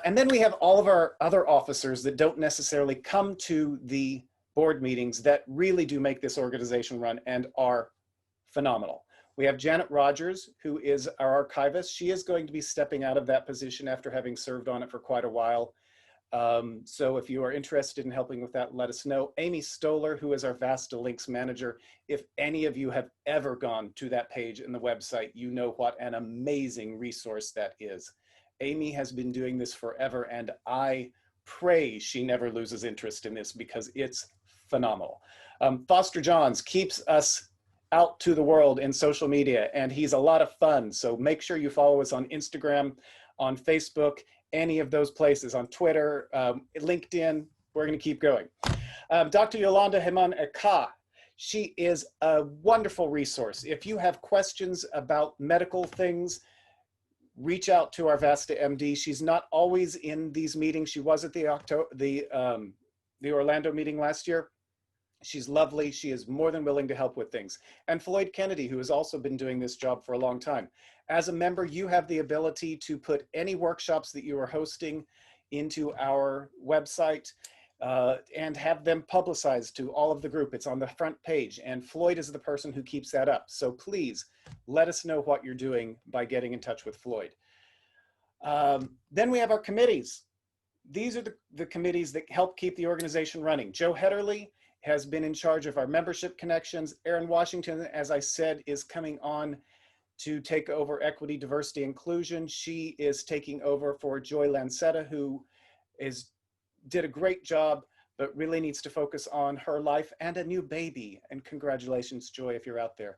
And then we have all of our other officers that don't necessarily come to the board meetings that really do make this organization run and are phenomenal. We have Janet Rogers, who is our archivist. She is going to be stepping out of that position after having served on it for quite a while. So if you are interested in helping with that, let us know. Amy Stoller, who is our VASTA Links manager. If any of you have ever gone to that page in the website, you know what an amazing resource that is. Amy has been doing this forever, and I pray she never loses interest in this because it's phenomenal. Foster Johns keeps us out to the world in social media, and he's a lot of fun. So make sure you follow us on Instagram, on Facebook, any of those places, on Twitter, LinkedIn. We're going to keep going. Dr. Yolanda Heman Eka, she is a wonderful resource. If you have questions about medical things, reach out to our VASTA MD. She's not always in these meetings. She was at the Orlando meeting last year. She's lovely. She is more than willing to help with things. And Floyd Kennedy, who has also been doing this job for a long time. As a member, you have the ability to put any workshops that you are hosting into our website and have them publicized to all of the group. It's on the front page, and Floyd is the person who keeps that up. So please let us know what you're doing by getting in touch with Floyd. Then we have our committees. These are the committees that help keep the organization running. Joe Hederly has been in charge of our membership connections. Erin Washington, as I said, is coming on to take over equity, diversity, inclusion. She is taking over for Joy Lancetta, who did a great job, but really needs to focus on her life and a new baby. And congratulations, Joy, if you're out there.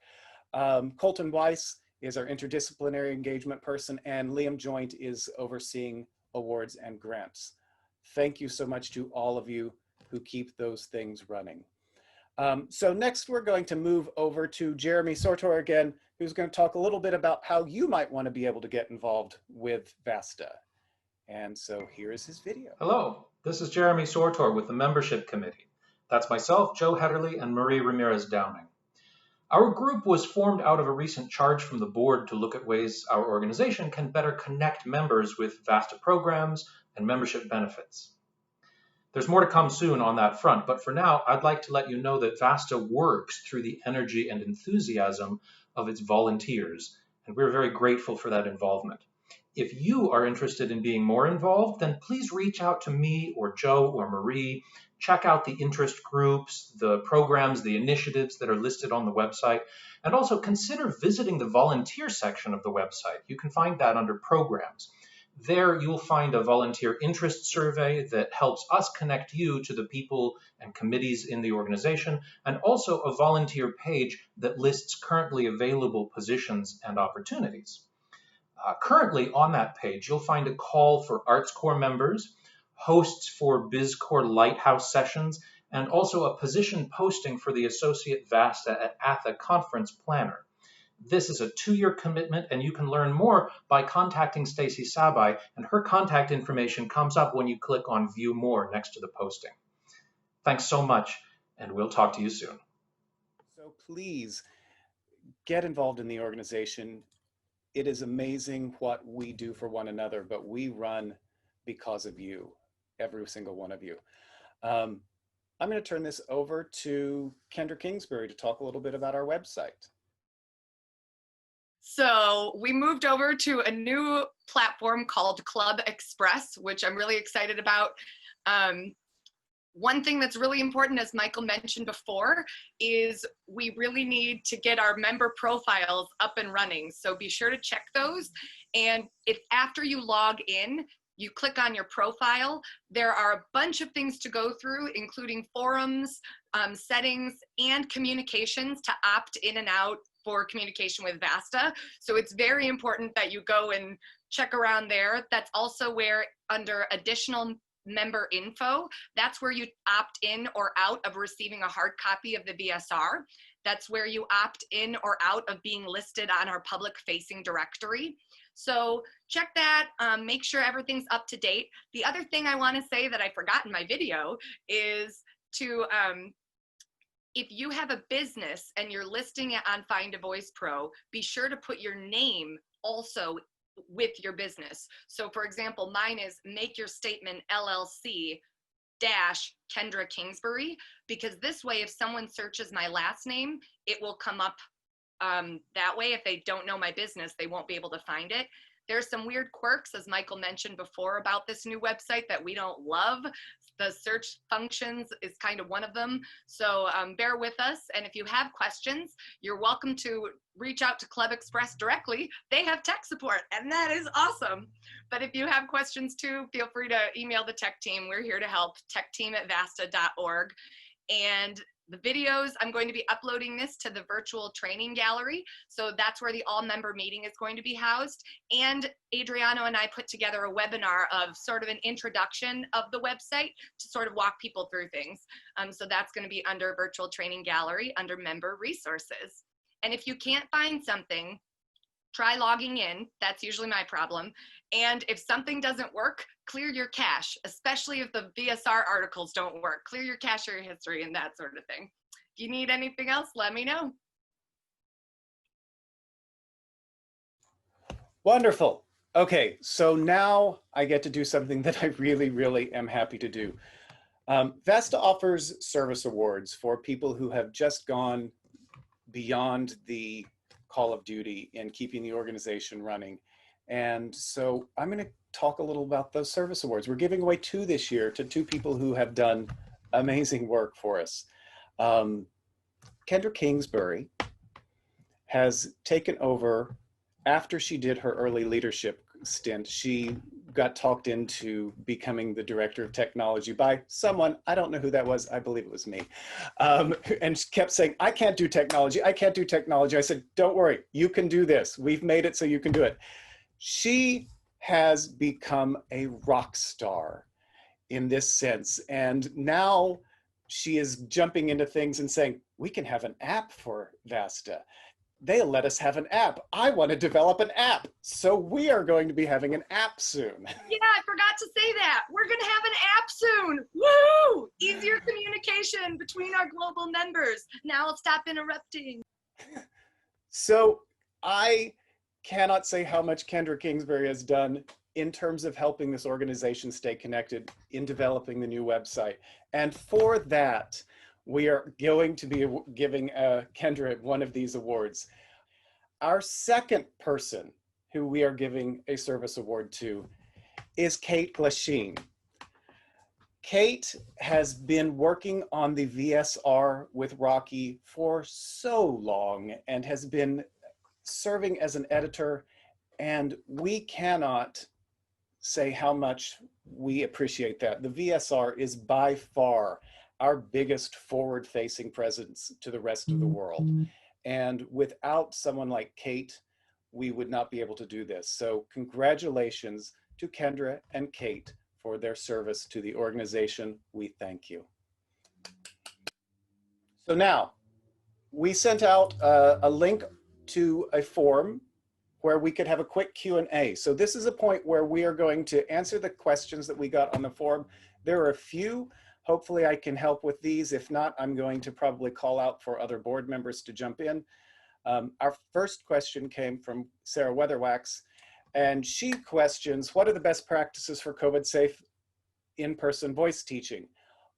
Colton Weiss is our interdisciplinary engagement person, and Liam Joint is overseeing awards and grants. Thank you so much to all of you who keep those things running. So next we're going to move over to Jeremy Sortor again, who's going to talk a little bit about how you might want to be able to get involved with VASTA. And so here is his video. Hello, this is Jeremy Sortor with the Membership Committee. That's myself, Joe Hederly, and Marie Ramirez Downing. Our group was formed out of a recent charge from the board to look at ways our organization can better connect members with VASTA programs and membership benefits. There's more to come soon on that front, but for now, I'd like to let you know that VASTA works through the energy and enthusiasm of its volunteers, and we're very grateful for that involvement. If you are interested in being more involved, then please reach out to me or Joe or Marie. Check out the interest groups, the programs, the initiatives that are listed on the website, and also consider visiting the volunteer section of the website. You can find that under programs. There you'll find a volunteer interest survey that helps us connect you to the people and committees in the organization, and also a volunteer page that lists currently available positions and opportunities. Currently on that page, you'll find a call for Arts Corps members, hosts for BizCorps Lighthouse sessions, and also a position posting for the Associate VASTA at ATHA Conference Planner. This is a 2-year commitment, and you can learn more by contacting Stacy Sabai, and her contact information comes up when you click on View More next to the posting. Thanks so much, and we'll talk to you soon. So please get involved in the organization. It is amazing what we do for one another, but we run because of you, every single one of you. I'm going to turn this over to Kendra Kingsbury to talk a little bit about our website. So we moved over to a new platform called Club Express, which I'm really excited about. One thing that's really important, as Michael mentioned before, is we really need to get our member profiles up and running. So be sure to check those. And if after you log in, you click on your profile, there are a bunch of things to go through, including forums, settings, and communications to opt in and out for communication with VASTA. So it's very important that you go and check around there. That's also where, under additional member info, that's where you opt in or out of receiving a hard copy of the VSR. That's where you opt in or out of being listed on our public facing directory. So check that, make sure everything's up to date. The other thing I want to say that I forgot in my video is to, if you have a business and you're listing it on Find a Voice Pro, be sure to put your name also with your business. So for example, mine is Make Your Statement LLC Kendra Kingsbury, because this way, if someone searches my last name, it will come up that way. If they don't know my business, they won't be able to find it. There's some weird quirks, as Michael mentioned before, about this new website that we don't love. The search functions is kind of one of them. So bear with us. And if you have questions, you're welcome to reach out to Club Express directly. They have tech support, and that is awesome. But if you have questions too, feel free to email the tech team. We're here to help, techteam@vasta.org. And the videos, I'm going to be uploading this to the virtual training gallery. So that's where the all member meeting is going to be housed. And Adriano and I put together a webinar of sort of an introduction of the website to sort of walk people through things. So that's going to be under virtual training gallery under member resources. And if you can't find something, try logging in. That's usually my problem. And if something doesn't work, clear your cache, especially if the VSR articles don't work. Clear your cache or your history and that sort of thing. If you need anything else, let me know. Wonderful. Okay, so now I get to do something that I really, really am happy to do. VASTA offers service awards for people who have just gone beyond the call of duty in keeping the organization running. And so I'm going to talk a little about those service awards. We're giving away 2 this year to 2 people who have done amazing work for us. Kendra Kingsbury has taken over after she did her early leadership stint. She got talked into becoming the director of technology by someone, I don't know who that was, I believe it was me, and she kept saying, I can't do technology, I can't do technology. I said, don't worry, you can do this. We've made it so you can do it. She has become a rock star in this sense. And now she is jumping into things and saying, we can have an app for VASTA. They'll let us have an app. I want to develop an app. So we are going to be having an app soon. Yeah, I forgot to say that. We're going to have an app soon. Woo! Easier communication between our global members. Now I'll stop interrupting. So I cannot say how much Kendra Kingsbury has done in terms of helping this organization stay connected in developing the new website. And for that, we are going to be giving Kendra one of these awards. Our second person who we are giving a service award to is Kate Glasheen. Kate has been working on the VSR with Rocky for so long and has been serving as an editor, and we cannot say how much we appreciate that. The VSR is by far our biggest forward-facing presence to the rest of the world. And without someone like Kate, we would not be able to do this. So congratulations to Kendra and Kate for their service to the organization. We thank you. So now, we sent out a link to a forum where we could have a quick Q&A. So this is a point where we are going to answer the questions that we got on the forum. There are a few. Hopefully I can help with these. If not, I'm going to probably call out for other board members to jump in. Our first question came from Sarah Weatherwax, and she questions, what are the best practices for COVID-safe in-person voice teaching?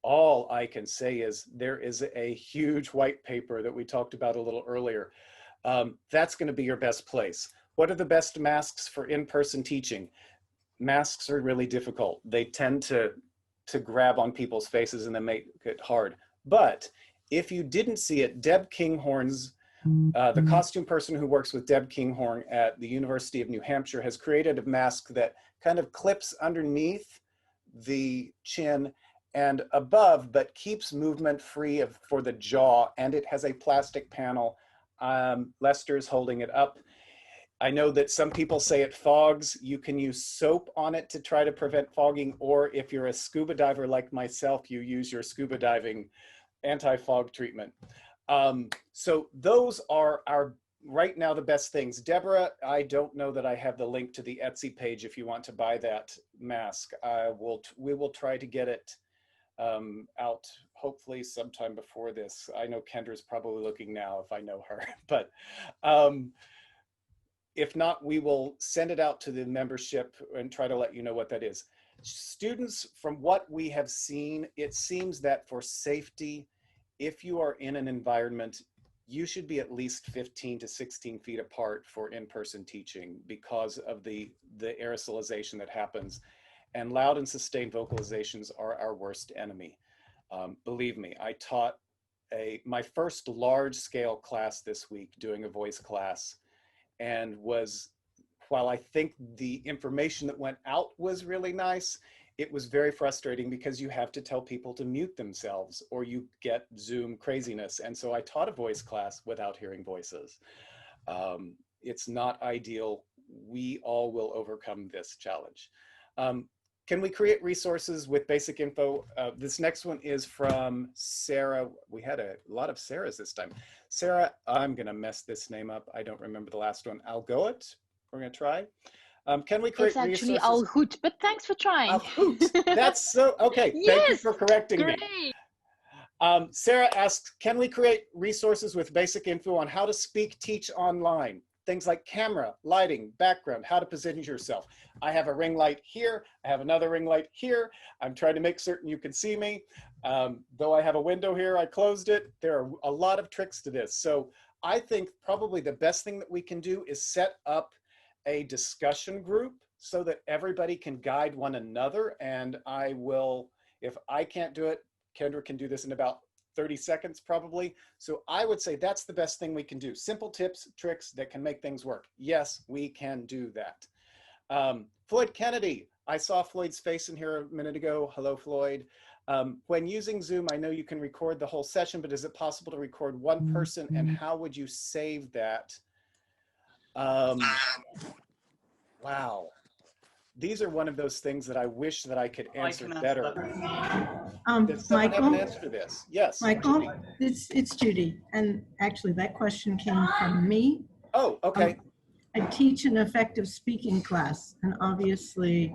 All I can say is there is a huge white paper that we talked about a little earlier. That's going to be your best place. What are the best masks for in-person teaching? Masks are really difficult. They tend to grab on people's faces and then make it hard. But if you didn't see it, Deb Kinghorn's, the costume person who works with Deb Kinghorn at the University of New Hampshire, has created a mask that kind of clips underneath the chin and above, but keeps movement free for the jaw, and it has a plastic panel. Lester's holding it up. I know that some people say it fogs. You can use soap on it to try to prevent fogging, or if you're a scuba diver like myself, you use your scuba diving anti-fog treatment. So those are our, right now, the best things. Deborah, I don't know that I have the link to the Etsy page if you want to buy that mask. We will try to get it out hopefully sometime before this. I know Kendra's probably looking now if I know her, but if not, we will send it out to the membership and try to let you know what that is. Students, from what we have seen, it seems that for safety, if you are in an environment, you should be at least 15 to 16 feet apart for in-person teaching because of the aerosolization that happens. And loud and sustained vocalizations are our worst enemy. Believe me, I taught my first large-scale class this week doing a voice class, and while I think the information that went out was really nice, it was very frustrating because you have to tell people to mute themselves or you get Zoom craziness. And so I taught a voice class without hearing voices. It's not ideal. We all will overcome this challenge. Can we create resources with basic info? This next one is from Sarah. We had a lot of Sarahs this time. Sarah, I'm gonna mess this name up. I don't remember the last one. Algoet, we're gonna try. Can we create resources? It's actually Al Hoot, but thanks for trying. Al Hoot, that's so, okay. Yes, thank you for correcting great. me. Sarah asks, can we create resources with basic info on how to speak, teach online? Things like camera, lighting, background, how to position yourself. I have a ring light here. I have another ring light here. I'm trying to make certain you can see me. Though I have a window here, I closed it. There are a lot of tricks to this. So I think probably the best thing that we can do is set up a discussion group so that everybody can guide one another. And I will, if I can't do it, Kendra can do this in about 30 seconds probably. So I would say that's the best thing we can do. Simple tips, tricks that can make things work. Yes, we can do that. Floyd Kennedy, I saw Floyd's face in here a minute ago. Hello, Floyd. When using Zoom, I know you can record the whole session, but is it possible to record one person, and how would you save that? Wow. These are one of those things that I wish that I could answer better. Does someone have an answer to this? Yes. Michael, it's Judy. And actually that question came from me. Oh, okay. I teach an effective speaking class, and obviously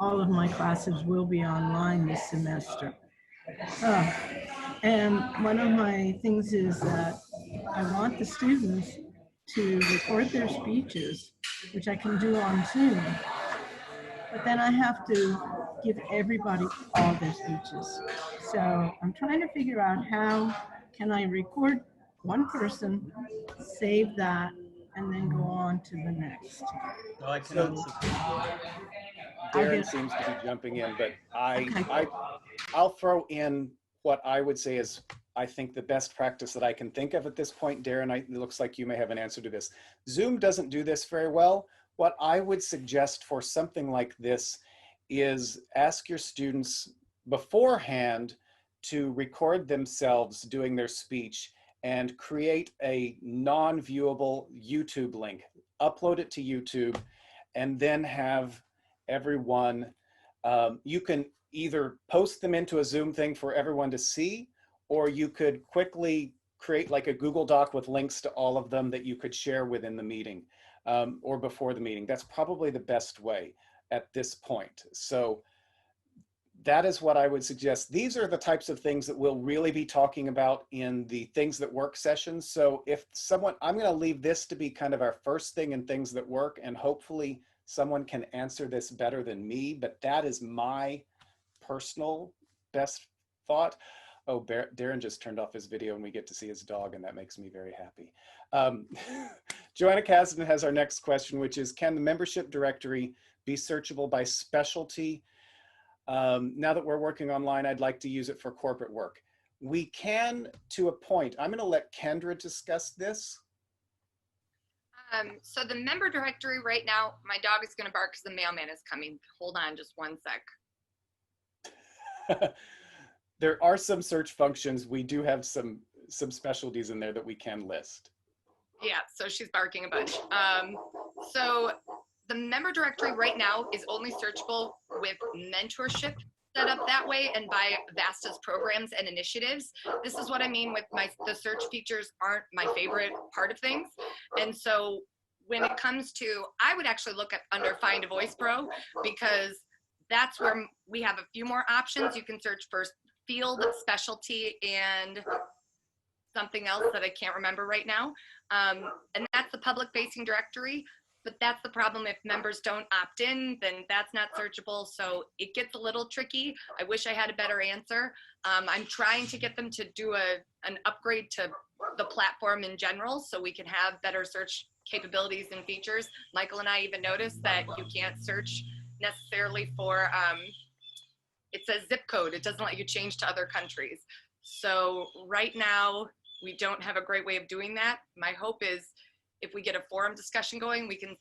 all of my classes will be online this semester. And one of my things is that I want the students to record their speeches, which I can do on Zoom, but then I have to give everybody all their speeches. So I'm trying to figure out how can I record one person, save that, and then go on to the next. No, I So cannot support. Darren seems to be jumping in, but Okay. I'll throw in what I would say is, I think, the best practice that I can think of at this point. Darren, it looks like you may have an answer to this. Zoom doesn't do this very well. What I would suggest for something like this is ask your students beforehand to record themselves doing their speech and create a non-viewable YouTube link, upload it to YouTube, and then have everyone, you can either post them into a Zoom thing for everyone to see, or you could quickly create like a Google Doc with links to all of them that you could share within the meeting or before the meeting. That's probably the best way at this point. So that is what I would suggest. These are the types of things that we'll really be talking about in the Things That Work sessions. So if someone, I'm going to leave this to be kind of our first thing in Things That Work, and hopefully someone can answer this better than me, but that is my personal best thought. Oh, Darren just turned off his video and we get to see his dog, and that makes me very happy. Joanna Kasdan has our next question, which is, can the membership directory be searchable by specialty? Now that we're working online, I'd like to use it for corporate work. We can, to a point. I'm going to let Kendra discuss this. So the member directory right now, my dog is going to bark because the mailman is coming. Hold on just one sec. There are some search functions. We do have some specialties in there that we can list. Yeah, so she's barking a bunch. So the member directory right now is only searchable with mentorship set up that way and by VASTA's programs and initiatives. This is what I mean with the search features aren't my favorite part of things. And so when it comes to, I would actually look at under Find a Voice Pro, because that's where we have a few more options. You can search for field, specialty, and something else that I can't remember right now. And that's the public facing directory. But that's the problem. If members don't opt in, then that's not searchable. So it gets a little tricky. I wish I had a better answer. I'm trying to get them to do an upgrade to the platform in general so we can have better search capabilities and features. Michael and I even noticed that you can't search necessarily for, it says zip code. It doesn't let you change to other countries. So right now, we don't have a great way of doing that. My hope is, if we get a forum discussion going, we can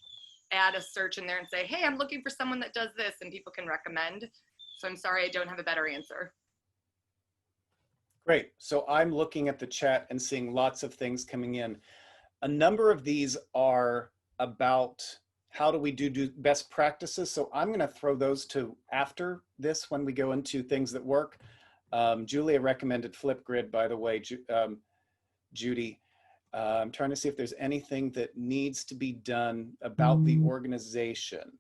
add a search in there and say, hey, I'm looking for someone that does this, and people can recommend. So I'm sorry, I don't have a better answer. Great. So I'm looking at the chat and seeing lots of things coming in. A number of these are about how do we do best practices. So I'm going to throw those to after this when we go into Things That Work. Julia recommended Flipgrid, by the way, Judy. I'm trying to see if there's anything that needs to be done about the organization.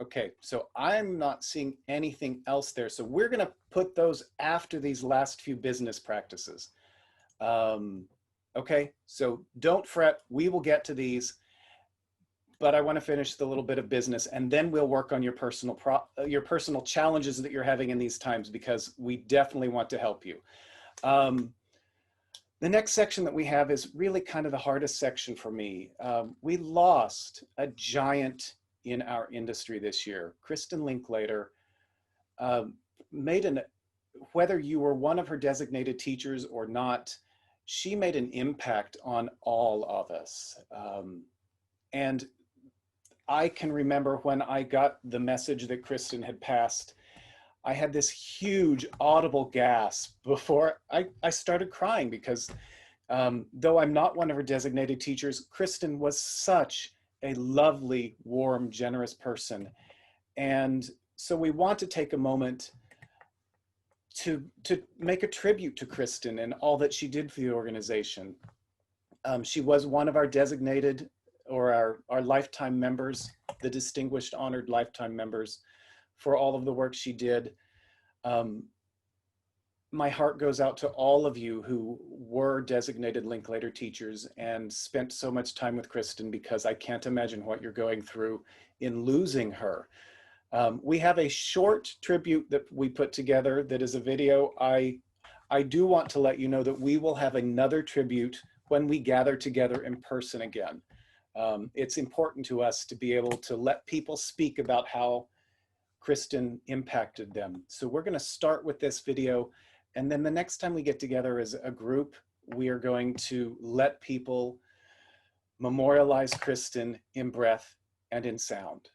Okay, so I'm not seeing anything else there. So we're going to put those after these last few business practices. Okay, so don't fret. We will get to these, but I want to finish the little bit of business, and then we'll work on your personal challenges that you're having in these times, because we definitely want to help you. The next section that we have is really kind of the hardest section for me. We lost a giant in our industry this year. Kristen Linklater whether you were one of her designated teachers or not, she made an impact on all of us. And I can remember when I got the message that Kristen had passed, I had this huge audible gasp before I started crying, because though I'm not one of her designated teachers, Kristen was such a lovely, warm, generous person. And so we want to take a moment to make a tribute to Kristen and all that she did for the organization. She was one of our designated, or our lifetime members, the distinguished honored lifetime members, for all of the work she did. My heart goes out to all of you who were designated Linklater teachers and spent so much time with Kristen, because I can't imagine what you're going through in losing her. We have a short tribute that we put together that is a video. I do want to let you know that we will have another tribute when we gather together in person again. It's important to us to be able to let people speak about how Kristen impacted them. So we're going to start with this video, and then the next time we get together as a group, we are going to let people memorialize Kristen in breath and in sound.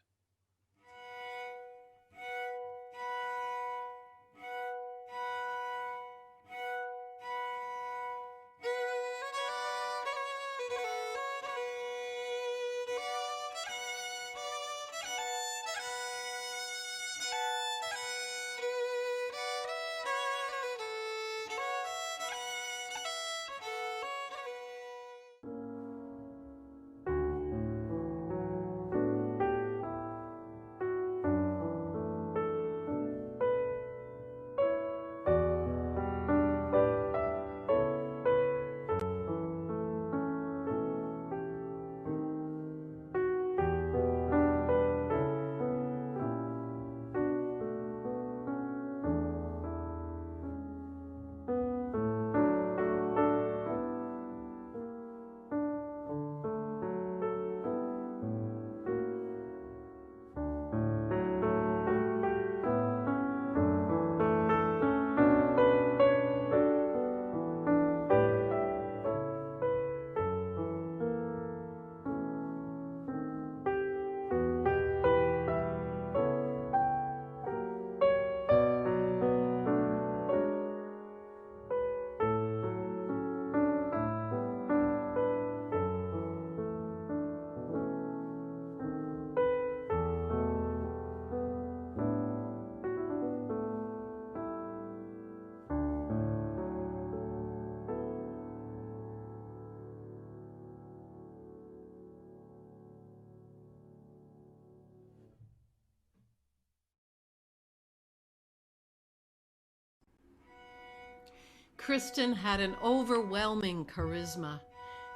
Kristen had an overwhelming charisma.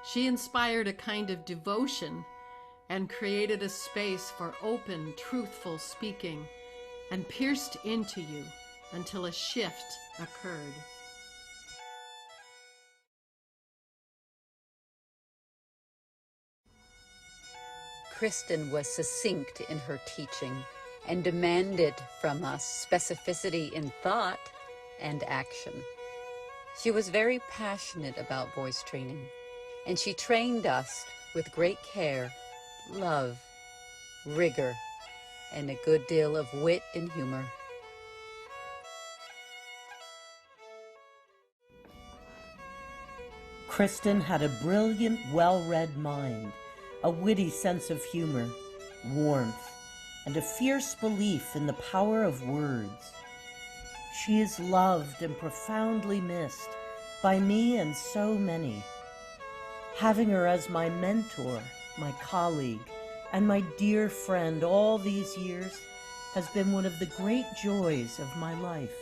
She inspired a kind of devotion and created a space for open, truthful speaking and pierced into you until a shift occurred. Kristen was succinct in her teaching and demanded from us specificity in thought and action. She was very passionate about voice training, and she trained us with great care, love, rigor, and a good deal of wit and humor. Kristen had a brilliant, well-read mind, a witty sense of humor, warmth, and a fierce belief in the power of words. She is loved and profoundly missed by me and so many. Having her as my mentor, my colleague, and my dear friend all these years has been one of the great joys of my life.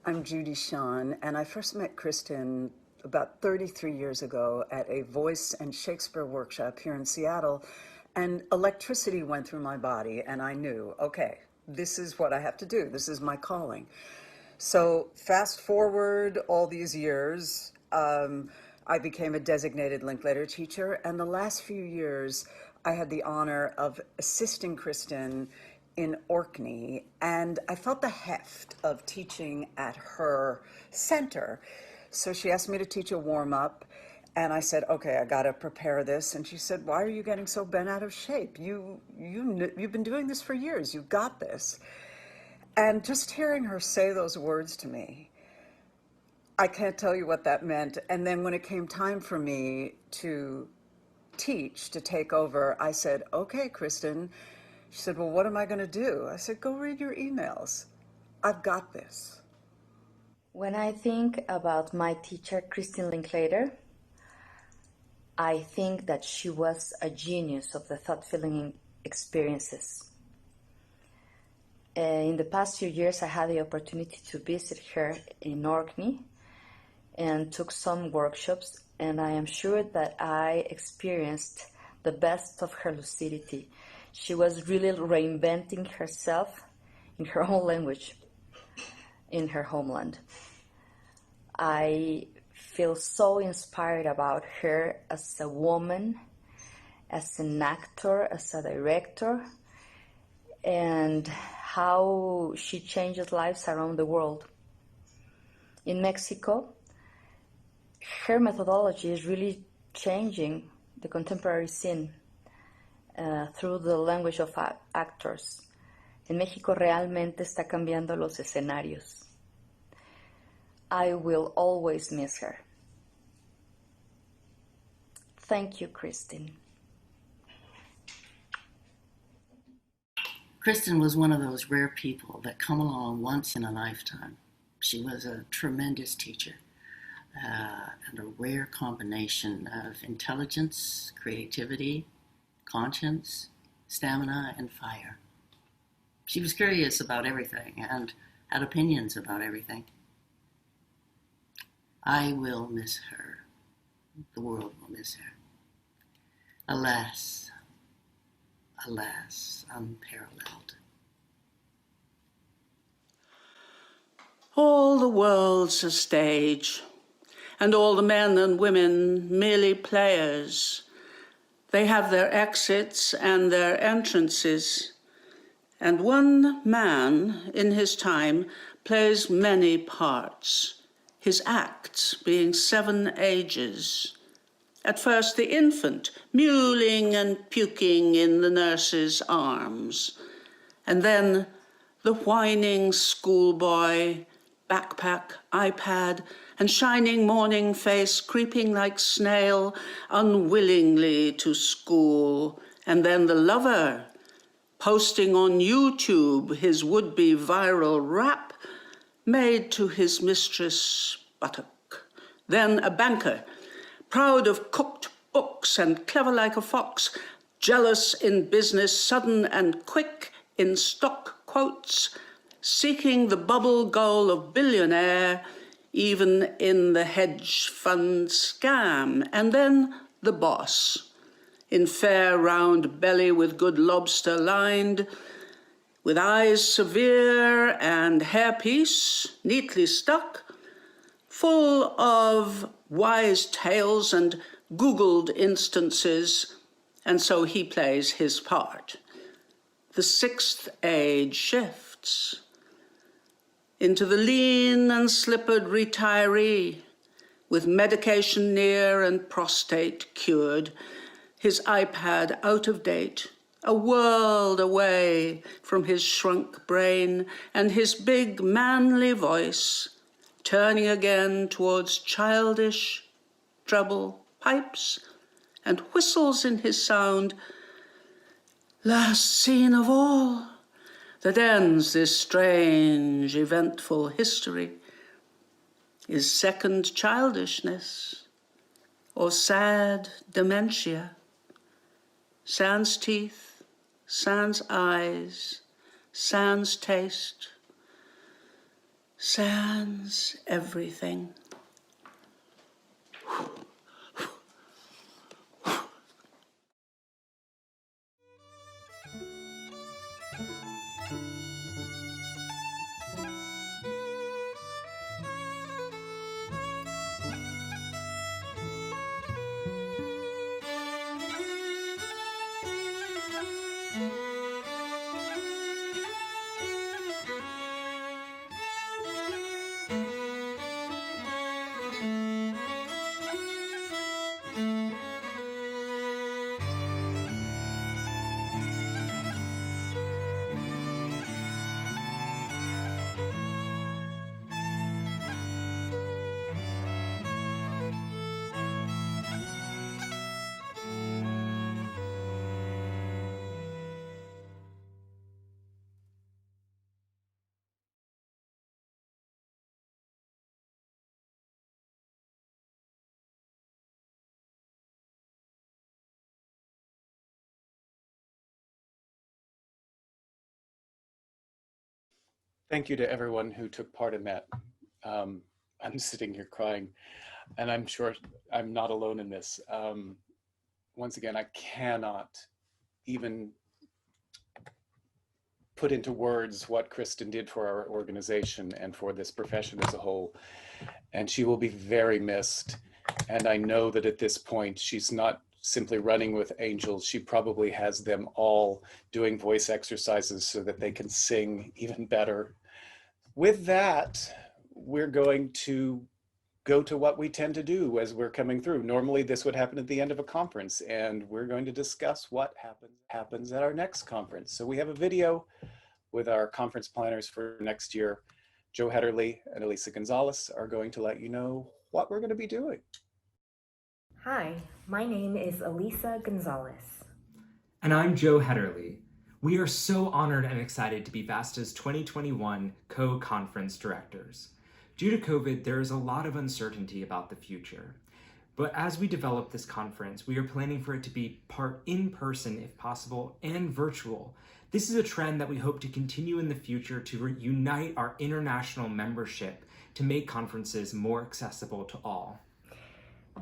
I'm Judy Shawn, and I first met Kristen about 33 years ago at a voice and Shakespeare workshop here in Seattle, and electricity went through my body, and I knew, okay, this is what I have to do. This is my calling. So fast forward all these years, I became a designated Linklater teacher, and the last few years, I had the honor of assisting Kristen in Orkney, and I felt the heft of teaching at her center. So she asked me to teach a warm-up, and I said, okay, I gotta prepare this. And she said, why are you getting so bent out of shape? You've been doing this for years, you got this. And just hearing her say those words to me, I can't tell you what that meant. And then when it came time for me to teach, to take over, I said, okay, Kristen. She said, well, what am I going to do? I said, go read your emails. I've got this. When I think about my teacher, Kristen Linklater, I think that she was a genius of the thought-filling experiences. In the past few years, I had the opportunity to visit her in Orkney and took some workshops, and I am sure that I experienced the best of her lucidity. She was really reinventing herself in her own language, in her homeland. I feel so inspired about her as a woman, as an actor, as a director, and how she changes lives around the world. In Mexico, her methodology is really changing the contemporary scene through the language of actors. En México realmente está cambiando los escenarios. I will always miss her. Thank you, Kristen. Kristen was one of those rare people that come along once in a lifetime. She was a tremendous teacher and a rare combination of intelligence, creativity, conscience, stamina, and fire. She was curious about everything and had opinions about everything. I will miss her. The world will miss her. Alas, alas, unparalleled. All the world's a stage, and all the men and women merely players. They have their exits and their entrances, and one man in his time plays many parts, his acts being 7 ages. At first the infant, mewling and puking in the nurse's arms, and then the whining schoolboy, backpack, iPad, and shining morning face creeping like snail unwillingly to school, and then the lover, posting on YouTube his would-be viral rap made to his mistress buttock. Then a banker, proud of cooked books and clever like a fox, jealous in business, sudden and quick in stock quotes, seeking the bubble goal of billionaire, even in the hedge fund scam. And then the boss, in fair round belly with good lobster lined, with eyes severe and hairpiece neatly stuck, full of wise tales and Googled instances, and so he plays his part. The 6th age shifts into the lean and slippered retiree, with medication near and prostate cured, his iPad out of date, a world away from his shrunk brain, and his big manly voice turning again towards childish treble pipes and whistles in his sound. Last scene of all that ends this strange, eventful history is second childishness or sad dementia. Sans teeth, sans eyes, sans taste, sans everything. Thank you to everyone who took part in that. I'm sitting here crying. and I'm sure I'm not alone in this. Once again, I cannot even put into words what Kristen did for our organization and for this profession as a whole. And she will be very missed. And I know that at this point, she's not simply running with angels. She probably has them all doing voice exercises so that they can sing even better. With that, we're going to go to what we tend to do as we're coming through. Normally this would happen at the end of a conference, and we're going to discuss what happens at our next conference. So we have a video with our conference planners for next year. Joe Hederly and Elisa Gonzalez are going to let you know what we're going to be doing. Hi, my name is Elisa Gonzalez. And I'm Joe Hederly. We are so honored and excited to be VASTA's 2021 co-conference directors. Due to COVID, there is a lot of uncertainty about the future. But as we develop this conference, we are planning for it to be part in-person if possible and virtual. This is a trend that we hope to continue in the future to unite our international membership to make conferences more accessible to all.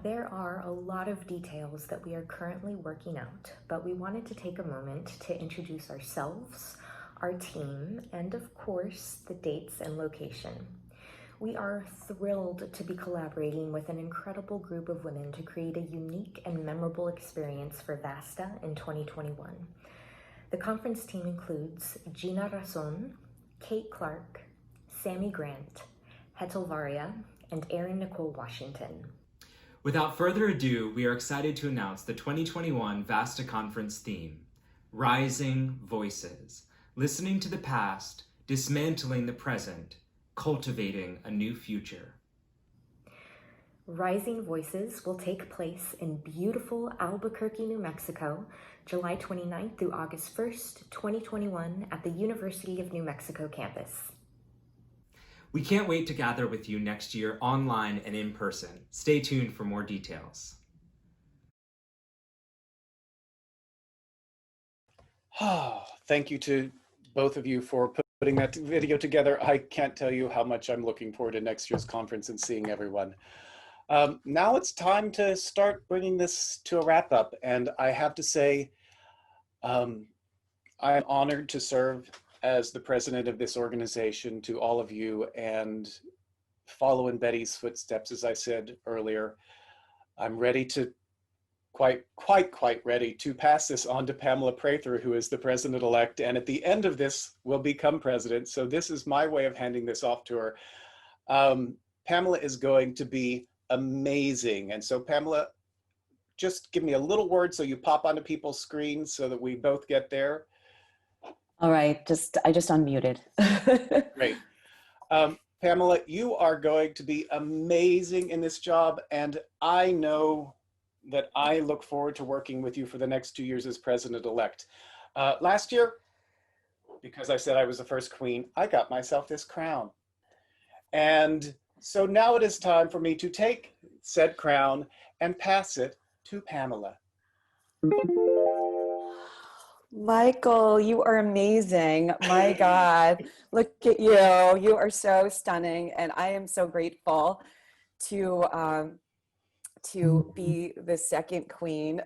There are a lot of details that we are currently working out, but we wanted to take a moment to introduce ourselves, our team, and of course, the dates and location. We are thrilled to be collaborating with an incredible group of women to create a unique and memorable experience for VASTA in 2021. The conference team includes Gina Razon, Kate Clark, Sammy Grant, Hetal Varia, and Erin Nicole Washington. Without further ado, we are excited to announce the 2021 VASTA Conference theme, Rising Voices, listening to the past, dismantling the present, cultivating a new future. Rising Voices will take place in beautiful Albuquerque, New Mexico, July 29th through August 1st, 2021 at the University of New Mexico campus. We can't wait to gather with you next year online and in person. Stay tuned for more details. Thank you to both of you for putting that video together. I can't tell you how much I'm looking forward to next year's conference and seeing everyone. Now it's time to start bringing this to a wrap up. And I have to say, I'm honored to serve as the president of this organization to all of you and follow in Betty's footsteps, as I said earlier. I'm ready to, quite ready to pass this on to Pamela Prather, who is the president-elect, and at the end of this will become president. So this is my way of handing this off to her. Pamela is going to be amazing. And so Pamela, just give me a little word so you pop onto people's screens so that we both get there. All right, I just unmuted. Great. Pamela, you are going to be amazing in this job, and I know that I look forward to working with you for the next 2 years as president-elect. Last year, because I said I was the first queen, I got myself this crown. And so now it is time for me to take said crown and pass it to Pamela. Michael, you are amazing. My God, look at you. You are so stunning. And I am so grateful to be the second queen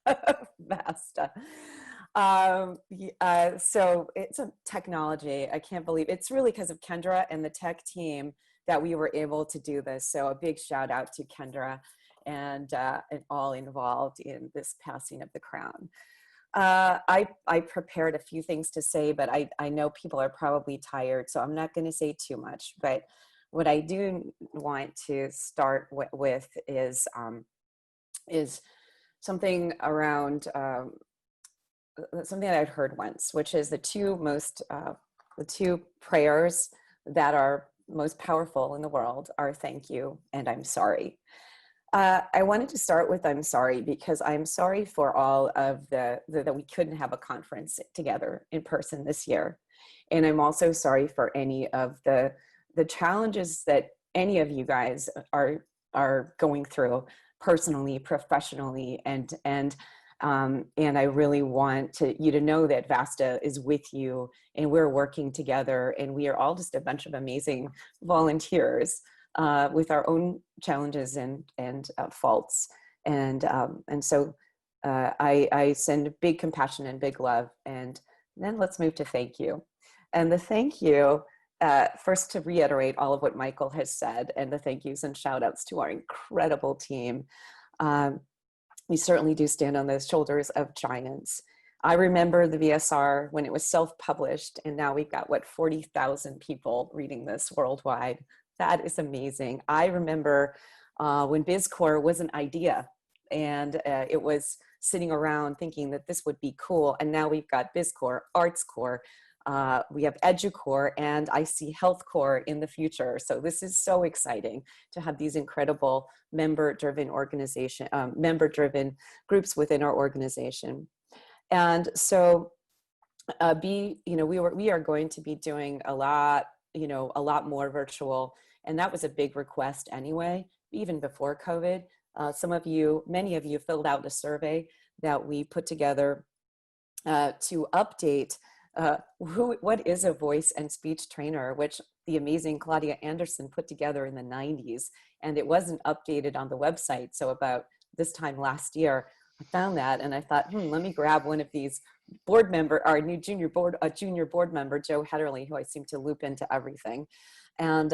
of VASTA. So it's a technology. I can't believe it's really because of Kendra and the tech team that we were able to do this. So a big shout out to Kendra and all involved in this passing of the crown. I prepared a few things to say, but I know people are probably tired, so I'm not going to say too much. But what I do want to start with is something around something that I'd heard once, which is the two prayers that are most powerful in the world are thank you and I'm sorry. I wanted to start with I'm sorry because I'm sorry for all of that we couldn't have a conference together in person this year. And I'm also sorry for any of the challenges that any of you guys are going through personally, professionally, and I really want you to know that VASTA is with you and we're working together and we are all just a bunch of amazing volunteers with our own challenges and faults. And so I send big compassion and big love. And then let's move to thank you. And the thank you, first to reiterate all of what Michael has said, and the thank yous and shout outs to our incredible team. We certainly do stand on the shoulders of giants. I remember the VSR when it was self-published, and now we've got, 40,000 people reading this worldwide. That is amazing. I remember when BizCore was an idea, and it was sitting around thinking that this would be cool, and now we've got BizCore, ArtsCore, we have EduCore, and I see HealthCore in the future. So this is so exciting to have these incredible member-driven member-driven groups within our organization. And so we are going to be doing a lot more virtual, and that was a big request anyway, even before COVID. Many of you filled out a survey that we put together to update what is a voice and speech trainer, which the amazing Claudia Anderson put together in the 90s, and it wasn't updated on the website. So about this time last year, I found that, and I thought, let me grab one of these our new junior board member, Joe Hederly, who I seem to loop into everything. And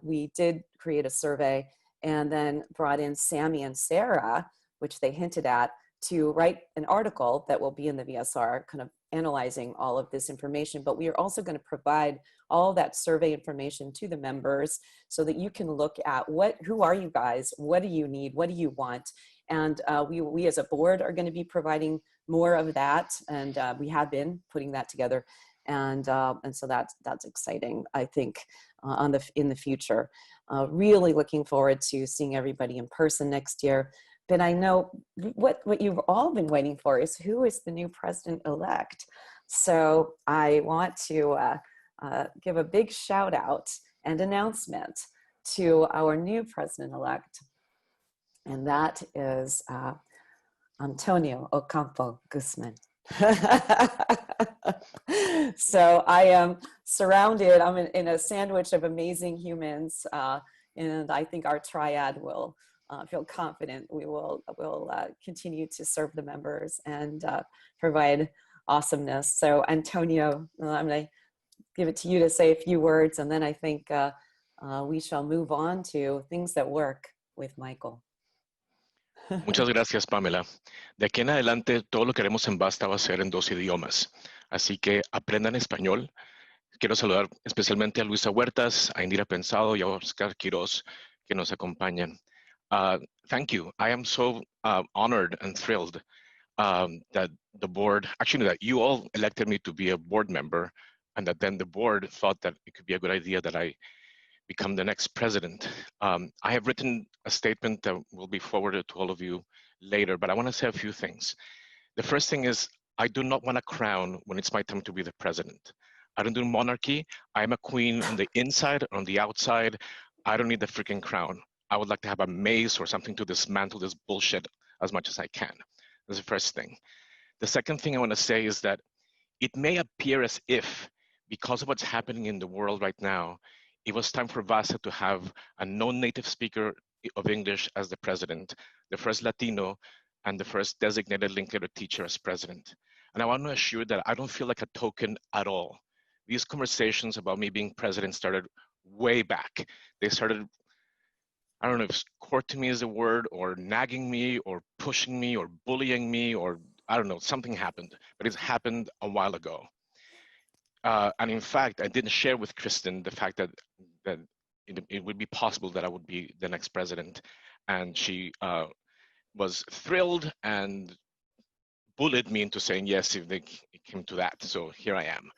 we did create a survey, and then brought in Sammy and Sarah, which they hinted at, to write an article that will be in the VSR, kind of analyzing all of this information. But we are also going to provide all that survey information to the members so that you can look at who are you guys, what do you need, what do you want? And we as a board are going to be providing more of that, and we have been putting that together, and so that's exciting, I think, in the future. Really looking forward to seeing everybody in person next year. But I know what you've all been waiting for is who is the new president-elect. So I want to give a big shout out and announcement to our new president-elect, and that is Antonio Ocampo Guzman. So I am surrounded, I'm in a sandwich of amazing humans, and I think our triad will feel confident we will continue to serve the members and provide awesomeness. So Antonio, I'm going to give it to you to say a few words, and then I think we shall move on to things that work with Michael. Muchas gracias, Pamela. De aquí en adelante, todo lo que haremos en VASTA va a ser en 2 idiomas. Así que aprendan español. Quiero saludar especialmente a Luisa Huertas, a Indira Pensado y a Oscar Quiroz, que nos acompañan. Thank you. I am so honored and thrilled that the board, actually that you all elected me to be a board member, and that then the board thought that it could be a good idea that I become the next president. I have written a statement that will be forwarded to all of you later, but I want to say a few things. The first thing is, I do not want a crown when it's my time to be the president. I don't do monarchy. I am a queen on the inside, on the outside. I don't need the freaking crown. I would like to have a mace or something to dismantle this bullshit as much as I can. That's the first thing. The second thing I want to say is that it may appear as if, because of what's happening in the world right now, it was time for VASTA to have a non-native speaker of English as the president, the first Latino, and the first designated Linklater teacher as president. And I want to assure that I don't feel like a token at all. These conversations about me being president started way back. They started, I don't know if courting me is a word, or nagging me, or pushing me, or bullying me, or I don't know, something happened, but it's happened a while ago. And in fact, I didn't share with Kristen the fact that it would be possible that I would be the next president. And she was thrilled and bullied me into saying yes if it came to that. So here I am.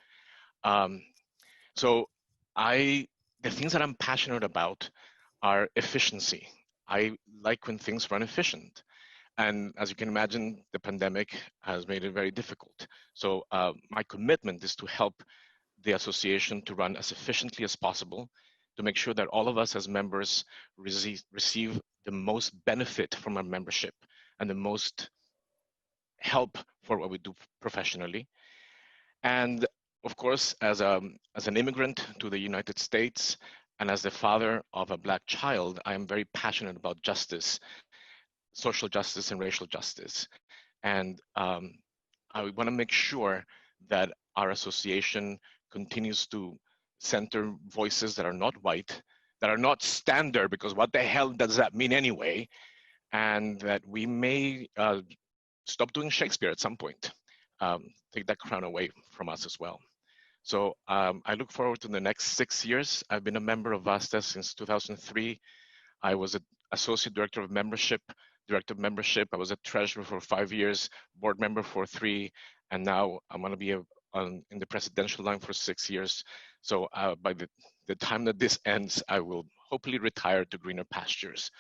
The things that I'm passionate about are efficiency. I like when things run efficient. And as you can imagine, the pandemic has made it very difficult. So my commitment is to help the association to run as efficiently as possible, to make sure that all of us as members receive the most benefit from our membership and the most help for what we do professionally. And of course, as an immigrant to the United States And as the father of a Black child, I am very passionate about justice, social justice and racial justice. And I want to make sure that our association continues to center voices that are not white, that are not standard, because what the hell does that mean anyway? And that we may stop doing Shakespeare at some point, take that crown away from us as well. So I look forward to the next 6 years. I've been a member of VASTA since 2003. I was an associate director of membership, I was a treasurer for 5 years, board member for 3, and now I'm going to be in the presidential line for 6 years. So by the time that this ends, I will hopefully retire to greener pastures.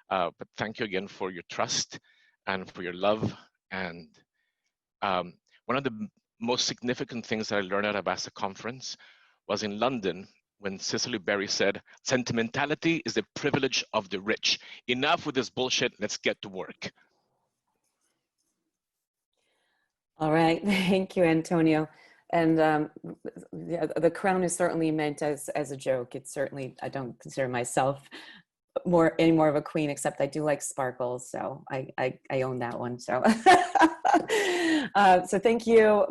But thank you again for your trust and for your love. And one of the most significant things that I learned at a VASTA conference was in London when Cicely Berry said, "Sentimentality is the privilege of the rich. Enough with this bullshit, let's get to work." All right, thank you, Antonio. And the crown is certainly meant as a joke. It's certainly, I don't consider myself any more of a queen, except I do like sparkles, so I own that one. So, so thank you,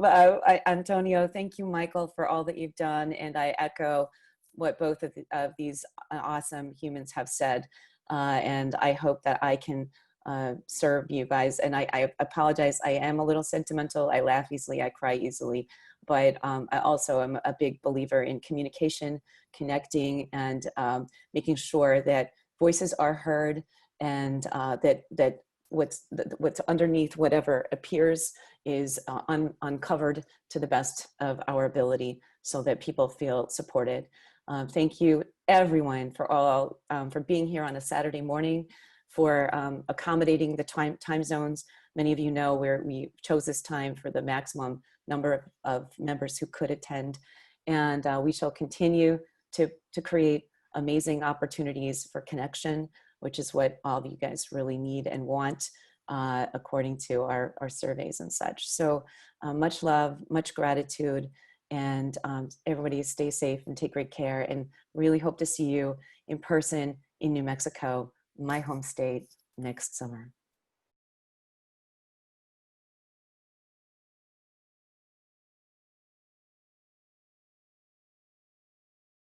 Antonio. Thank you, Michael, for all that you've done, and I echo what both of these awesome humans have said, and I hope that I can serve you guys. And I apologize, I am a little sentimental. I laugh easily, I cry easily, but I also am a big believer in communication, connecting, and making sure that voices are heard, and that what's underneath whatever appears is uncovered to the best of our ability, so that people feel supported. Thank you, everyone, for being here on a Saturday morning, for accommodating the time zones. Many of you know we chose this time for the maximum number of members who could attend, and we shall continue to create amazing opportunities for connection, which is what all of you guys really need and want, according to our surveys and such. So much love, much gratitude, and everybody stay safe and take great care, and really hope to see you in person in New Mexico, my home state, next summer.